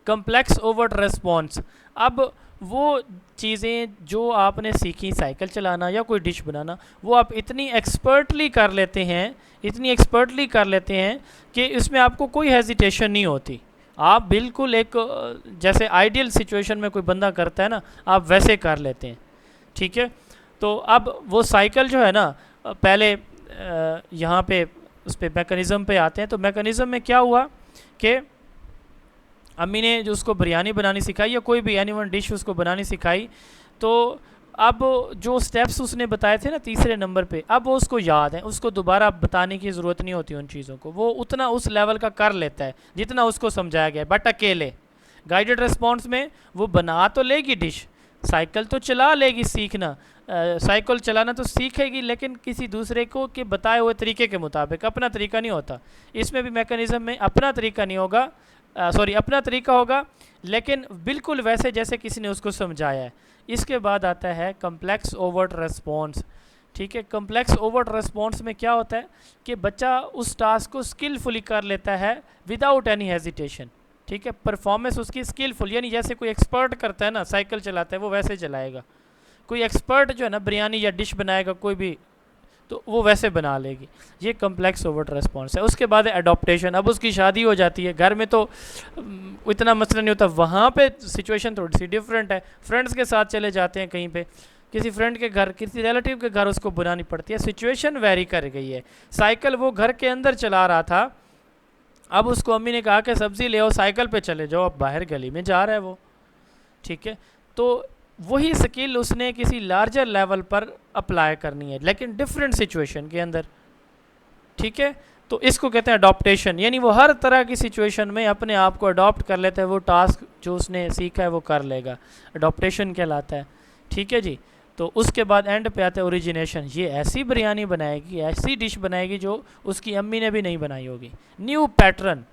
कम्प्लेक्स ओवर्ट रिस्पॉन्स। अब वो चीज़ें जो आपने सीखी, साइकिल चलाना या कोई डिश बनाना, वो आप इतनी एक्सपर्टली कर लेते हैं, इतनी एक्सपर्टली कर लेते हैं कि इसमें आपको कोई हेजिटेशन नहीं होती। आप बिल्कुल एक जैसे आइडियल सिचुएशन में कोई बंदा करता है ना, आप वैसे कर लेते हैं, ठीक है। तो अब वो साइकिल जो है ना, पहले यहाँ पे उस पर मैकेनिज़्म पे आते हैं। तो मैकेनिज़्म में क्या हुआ कि अम्मी ने जो उसको बिरयानी बनानी सिखाई या कोई भी एनीवन डिश उसको बनानी सिखाई, तो अब जो स्टेप्स उसने बताए थे ना तीसरे नंबर पे, अब वो उसको याद है, उसको दोबारा बताने की ज़रूरत नहीं होती उन चीज़ों को, वो उतना उस लेवल का कर लेता है जितना उसको समझाया गया। बट अकेले गाइडेड रिस्पॉन्स में वो बना तो लेगी डिश, साइकिल तो चला लेगी, सीखना साइकिल चलाना तो सीखेगी, लेकिन किसी दूसरे को के बताए हुए तरीके के मुताबिक, अपना तरीका नहीं होता। इसमें भी मैकेनिज़्म में अपना तरीका नहीं होगा, अपना तरीका होगा, लेकिन बिल्कुल वैसे जैसे किसी ने उसको समझाया है। इसके बाद आता है कम्प्लेक्स ओवर्ट रिस्पॉन्स, ठीक है। कम्प्लेक्स ओवर्ट रिस्पॉन्स में क्या होता है कि बच्चा उस टास्क को स्किलफुली कर लेता है विदाउट एनी हेजिटेशन, ठीक है। परफॉर्मेंस उसकी स्किलफुल, यानी जैसे कोई एक्सपर्ट करता है ना, साइकिल चलाता है, वो वैसे चलाएगा। कोई एक्सपर्ट जो है ना बिरयानी या डिश बनाएगा कोई भी, तो वो वैसे बना लेगी। ये कम्प्लेक्स ओवर्ट रिस्पॉन्स है। उसके बाद है अडॉप्टेशन। अब उसकी शादी हो जाती है, घर में तो इतना मसला नहीं होता, वहाँ पे सिचुएशन थोड़ी सी डिफरेंट है। फ्रेंड्स के साथ चले जाते हैं कहीं पे, किसी फ्रेंड के घर, किसी रिलेटिव के घर उसको बनानी पड़ती है, सिचुएशन वेरी कर गई है। साइकिल वो घर के अंदर चला रहा था, अब उसको अम्मी ने कहा कि सब्ज़ी ले आओ, साइकिल पे चले जाओ, अब बाहर गली में जा रहा है वो, ठीक है। तो वही स्किल उसने किसी लार्जर लेवल पर अप्लाई करनी है, लेकिन डिफरेंट सिचुएशन के अंदर, ठीक है। तो इसको कहते हैं अडॉप्टेशन, यानी वो हर तरह की सिचुएशन में अपने आप को अडॉप्ट कर लेता है, वो टास्क जो उसने सीखा है वो कर लेगा, अडॉप्टेशन कहलाता है, ठीक है जी। तो उसके बाद एंड पे आता है ओरिजिनेशन। ये ऐसी बिरयानी बनाएगी, ऐसी डिश बनाएगी जो उसकी अम्मी ने भी नहीं बनाई होगी, न्यू पैटर्न,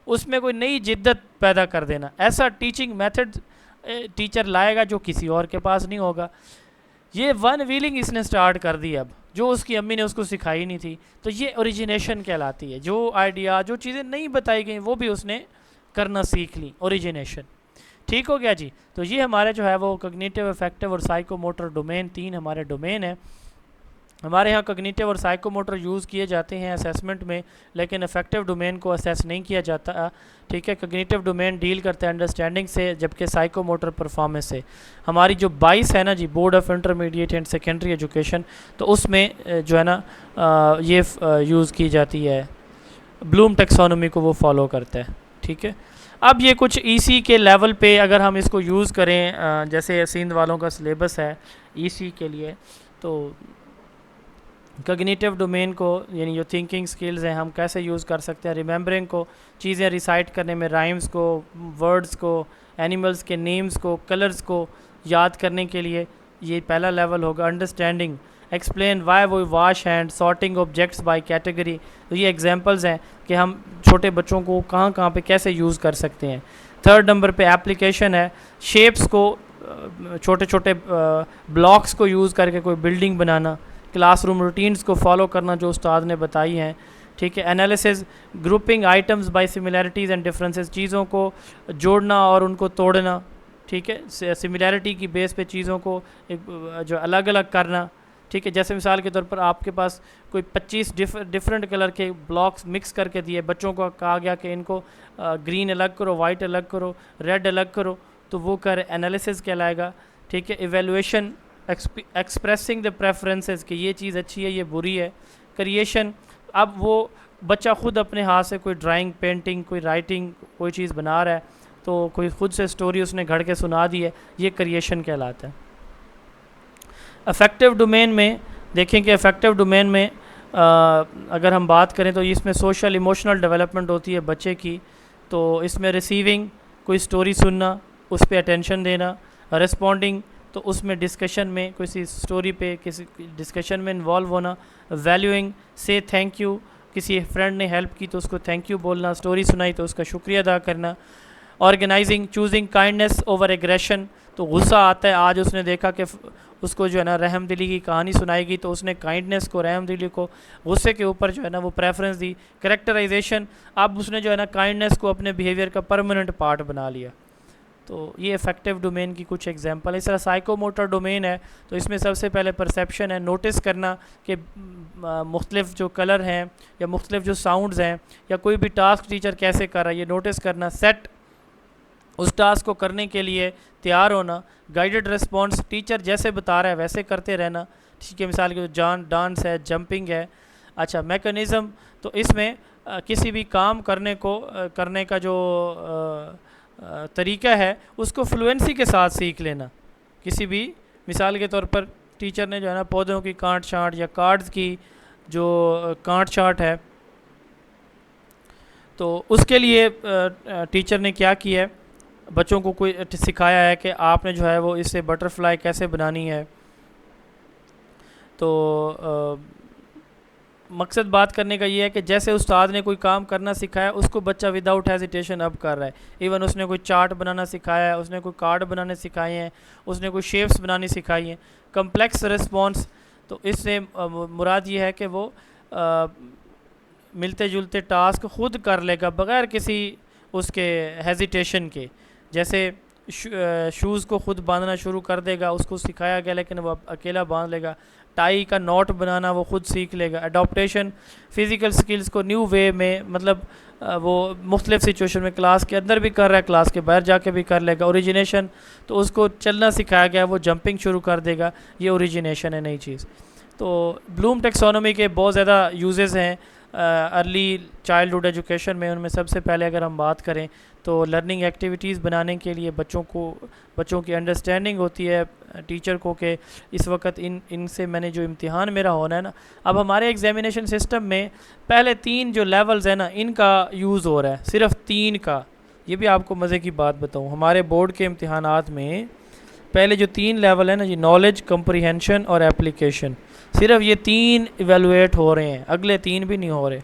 उसमें कोई नई जिद्दत पैदा कर देना, ऐसा टीचिंग मेथड टीचर लाएगा जो किसी और के पास नहीं होगा। ये वन व्हीलिंग इसने स्टार्ट कर दी अब, जो उसकी अम्मी ने उसको सिखाई नहीं थी। तो ये ओरिजिनेशन कहलाती है, जो आइडिया, जो चीज़ें नहीं बताई गई वो भी उसने करना सीख ली, ओरिजिनेशन, ठीक हो गया जी। तो ये हमारे जो है वो कॉग्निटिव, अफेक्टिव और साइकोमोटर डोमेन, 3 हमारे डोमेन है। हमारे यहाँ कॉग्निटिव और साइकोमोटर यूज़ किए जाते हैं असेसमेंट में, लेकिन अफेक्टिव डोमेन को असेस नहीं किया जाता। ठीक है, कॉग्निटिव डोमेन डील करता है अंडरस्टैंडिंग से, जबकि साइकोमोटर परफॉर्मेंस से। हमारी जो 22 है ना जी, board of intermediate and secondary education, तो उसमें जो है ना ये यूज़ की जाती है, ब्लूम टेक्सोनोमी को वो फॉलो करता है। ठीक है, अब ये कुछ ईसी के लेवल पे अगर हम इसको यूज़ करें, जैसे सिंध वालों का सिलेबस है ईसी के लिए, तो कॉग्निटिव डोमेन को यानी जो थिंकिंग स्किल्स हैं हम कैसे यूज़ कर सकते हैं, रिमेंबरिंग को, चीज़ें रिसाइट करने में, राइम्स को, वर्ड्स को, एनिमल्स के नेम्स को, कलर्स को याद करने के लिए ये पहला लेवल होगा। अंडरस्टैंडिंग, एक्सप्लेन वाई वो wash hand, sorting objects by category, तो ये एग्जांपल्स हैं कि हम छोटे बच्चों को कहाँ कहाँ पे कैसे यूज़ कर सकते हैं। थर्ड नंबर पे एप्लीकेशन है, शेप्स को, छोटे छोटे ब्लॉक्स को यूज़ करके कोई बिल्डिंग बनाना, क्लासरूम रूटीन्स को फॉलो करना जो उस्ताद ने बताई हैं। ठीक है, analysis, grouping items by similarities and differences, चीज़ों को जोड़ना और उनको तोड़ना। ठीक है, सिमिलैरिटी की बेस पे चीज़ों को जो अलग अलग करना। ठीक है, जैसे मिसाल के तौर पर आपके पास कोई 25 डिफरेंट कलर के ब्लॉक्स मिक्स करके दिए, बच्चों को कहा गया कि इनको ग्रीन अलग करो, वाइट अलग करो, रेड अलग करो, तो वो कर एनालिसिस कहलाएगा। ठीक है, इवेलुएशन, एक्सप्रेसिंग द प्रेफरेंसेस कि ये चीज़ अच्छी है, ये बुरी है। क्रिएशन, अब वो बच्चा खुद अपने हाथ से कोई ड्राइंग, पेंटिंग, कोई राइटिंग, कोई चीज़ बना रहा है, तो कोई खुद से स्टोरी उसने घड़ के सुना दी है, ये क्रिएशन कहलाता है। अफेक्टिव डोमेन में देखें कि अफेक्टिव डोमेन में अगर हम बात करें तो इसमें सोशल इमोशनल डेवलपमेंट होती है बच्चे की, तो इसमें रिसीविंग, कोई स्टोरी सुनना, उस पर अटेंशन देना, रिस्पॉन्डिंग, तो उसमें डिस्कशन में किसी स्टोरी पे किसी डिस्कशन में इन्वॉल्व होना, वैल्यूइंग, से थैंक यू, किसी फ्रेंड ने हेल्प की तो उसको थैंक यू बोलना, स्टोरी सुनाई तो उसका शुक्रिया अदा करना। Organising, choosing kindness over aggression, तो गुस्सा आता है, आज उसने देखा कि उसको जो है ना रहमदिली की कहानी सुनाएगी तो उसने काइंडनेस को, रहमदिली को गुस्से के ऊपर जो है ना वो प्रेफरेंस दी। करेक्टराइजेशन, अब उसने जो है ना काइंडनेस को अपने बिहेवियर का परमानेंट पार्ट बना लिया। तो ये इफेक्टिव डोमेन की कुछ एग्जांपल है। इस तरह साइकोमोटर डोमेन है, तो इसमें सबसे पहले परसेप्शन है, नोटिस करना कि मुख्तलिफ जो कलर हैं या मुख्तलिफ जो साउंड्स हैं या कोई भी टास्क टीचर कैसे कर रहा है ये नोटिस करना। सेट, उस टास्क को करने के लिए तैयार होना। गाइडेड रिस्पॉन्स, टीचर जैसे बता रहा है वैसे करते रहना। ठीक है, मिसाल के डांस है, जंपिंग है। अच्छा, मैकेनिज़्म, तो इसमें किसी भी काम करने का जो तरीका है उसको फ्लुएंसी के साथ सीख लेना। किसी भी मिसाल के तौर पर टीचर ने जो है ना पौधों की काट छांट या कार्ड्स की जो काट छांट है, तो उसके लिए टीचर ने क्या किया है, बच्चों को कोई सिखाया है कि आपने जो है वो इससे बटरफ्लाई कैसे बनानी है। तो मकसद बात करने का ये है कि जैसे उस्ताद ने कोई काम करना सिखाया उसको बच्चा विदाउट हेजिटेशन अब कर रहा है। इवन उसने कोई चार्ट बनाना सिखाया है, उसने कोई कार्ड बनाने सिखाए हैं, उसने कोई शेप्स बनानी सिखाई हैं। कम्प्लेक्स रिस्पॉन्स, तो इससे मुराद ये है कि वो मिलते जुलते टास्क खुद कर लेगा बग़ैर किसी उसके हेजिटेशन के। जैसे शूज़ को खुद बांधना शुरू कर देगा, उसको सिखाया गया लेकिन वो अकेला बांध लेगा। टाई का नॉट बनाना वो खुद सीख लेगा। अडॉप्टेशन, फ़िज़िकल स्किल्स को न्यू वे में, मतलब वो मुख्तलिफ सिचुएशन में क्लास के अंदर भी कर रहा है, क्लास के बाहर जाके भी कर लेगा। ओरिजिनेशन, तो उसको चलना सिखाया गया, वो जंपिंग शुरू कर देगा, ये ओरिजिनेशन है, नई चीज़। तो ब्लूम टेक्सोनोमी के बहुत ज़्यादा यूजेस हैं अर्ली चाइल्डहुड एजुकेशन में। उनमें सबसे पहले अगर हम बात करें तो लर्निंग एक्टिविटीज़ बनाने के लिए बच्चों की अंडरस्टैंडिंग होती है टीचर को कि इस वक्त इनसे मैंने जो इम्तिहान मेरा होना है ना, अब हमारे एग्जामिनेशन सिस्टम में पहले 3 जो लेवल्स हैं ना इनका यूज़ हो रहा है, सिर्फ 3 का। ये भी आपको मज़े की बात बताऊँ, हमारे बोर्ड के इम्तिहानात में पहले जो 3 लेवल है ना जी, नॉलेज, कंप्रीहेंशन और एप्लीकेशन, सिर्फ ये 3 इवेलुएट हो रहे हैं, अगले 3 भी नहीं हो रहे।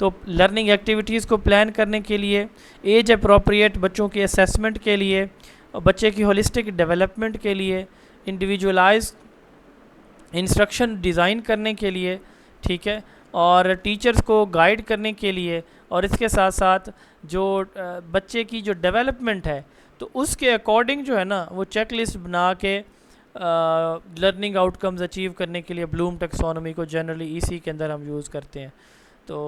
तो लर्निंग एक्टिविटीज़ को प्लान करने के लिए, एज अप्रोप्रिएट बच्चों की असेसमेंट के लिए, बच्चे की होलिस्टिक डेवलपमेंट के लिए, इंडिविजुअलाइज इंस्ट्रक्शन डिज़ाइन करने के लिए, ठीक है, और टीचर्स को गाइड करने के लिए, और इसके साथ साथ जो बच्चे की जो डेवलपमेंट है तो उसके अकॉर्डिंग जो है ना वो चेक लिस्ट बना के लर्निंग आउटकम्स अचीव करने के लिए ब्लूम टेक्सोनॉमी को जनरली ईसी के अंदर हम यूज़ करते हैं। तो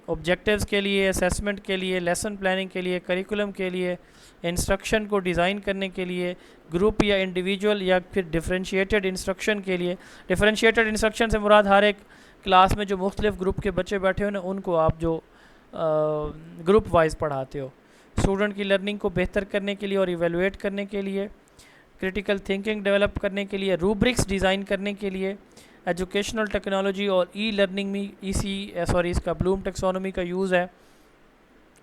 ऑब्जेक्टिव्स के लिए, असेसमेंट के लिए, लेसन प्लानिंग के लिए, करिकुलम के लिए, इंस्ट्रक्शन को डिज़ाइन करने के लिए, ग्रुप या इंडिविजुअल या फिर डिफरेंशिएटेड इंस्ट्रक्शन के लिए। डिफरेंशिएटेड इंस्ट्रक्शन से मुराद हर एक क्लास में जो मुख्तलिफ ग्रुप के बच्चे बैठे हो ना, उनको आप जो ग्रुप वाइज पढ़ाते हो। स्टूडेंट की लर्निंग को बेहतर करने के लिए और इवेलुएट करने के लिए, क्रिटिकल थिंकिंग डेवलप करने के लिए, रूब्रिक्स डिज़ाइन करने के लिए, एजुकेशनल टेक्नोलॉजी और ई लर्निंग में इसका ब्लूम टेक्सोनॉमी का यूज़ है।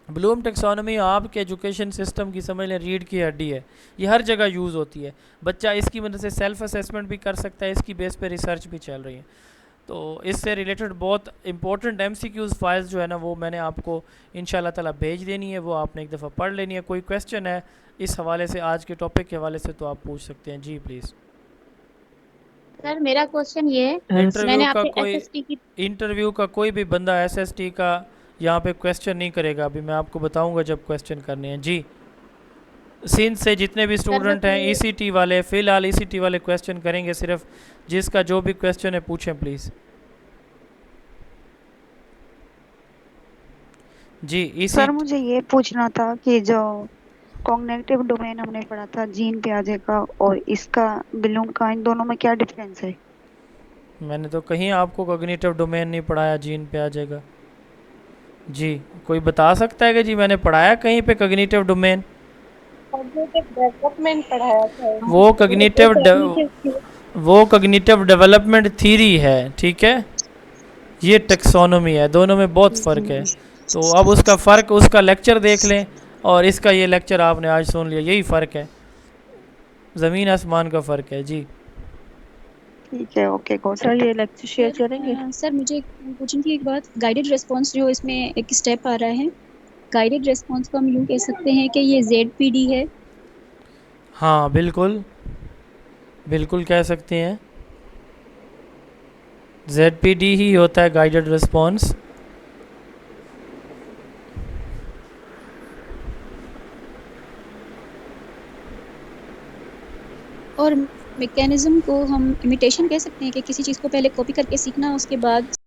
ब्लूम टेक्सोनॉमी आपके एजुकेशन सिस्टम की समझ लें रीढ़ की हड्डी है, ये हर जगह यूज़ होती है। बच्चा इसकी मदद से सेल्फ असेसमेंट भी कर सकता है, इसकी बेस पे रिसर्च भी चल रही है। तो इससे रिलेटेड बहुत इंपॉर्टेंट MCQs फाइल्स जो है ना, वो मैंने आपको इंशाल्लाह ताला भेज देनी है, वो आपने एक दफ़ा पढ़ लेनी है। कोई क्वेश्चन है इस हवाले से, आज के टॉपिक के हवाले से, तो आप पूछ सकते हैं। जी प्लीज़। सर मेरा क्वेश्चन ये है, इंटरव्यू मैंने का आपके कोई SST की इंटरव्यू का कोई भी बंदा SST का यहाँ पे क्वेश्चन नहीं करेगा, अभी मैं आपको बताऊंगा जब क्वेश्चन करने हैं। जी, सिंध से जितने भी स्टूडेंट हैं ECT वाले, फ़िलहाल ECT वाले क्वेश्चन करेंगे सिर्फ। जिसका जो भी क्वेश्चन है पूछें प्लीज़। जी सर मुझे ये पूछना था कि जो कॉग्निटिव डोमेन हमने पढ़ा था जीन पियाजे का और इसका ब्लूम का, इन दोनों में क्या डिफरेंस है? मैंने तो कहीं आपको कॉग्निटिव डोमेन नहीं पढ़ाया, जीन पे आ जाएगा। जी, कोई बता सकता है कि जी मैंने पढ़ाया कहीं पे कॉग्निटिव डोमेन? डेवलपमेंट पढ़ाया था। वो कॉग्निटिव डेवलपमेंट थ्योरी है, ठीक है, ये टेक्सोनोमी है, दोनों में बहुत फ़र्क है। तो अब उसका फ़र्क, उसका लेक्चर देख लें और इसका ये लेक्चर आपने आज सुन लिया, यही फ़र्क है, ज़मीन आसमान का फ़र्क है। जी ठीक है, ओके गॉट सर ये लेक्चर शेयर करेंगे? सर मुझे पूछनी थी एक बात, गाइडेड रिस्पांस जो इसमें एक स्टेप आ रहा है, गाइडेड रिस्पांस को हम यूँ कह सकते हैं कि ये ZPD है? हाँ, बिल्कुल बिल्कुल कह सकते हैं, ZPD ही होता है गाइडेड रिस्पांस। और मैकेनिज्म को हम इमिटेशन कह सकते हैं कि किसी चीज़ को पहले कॉपी करके सीखना, उसके बाद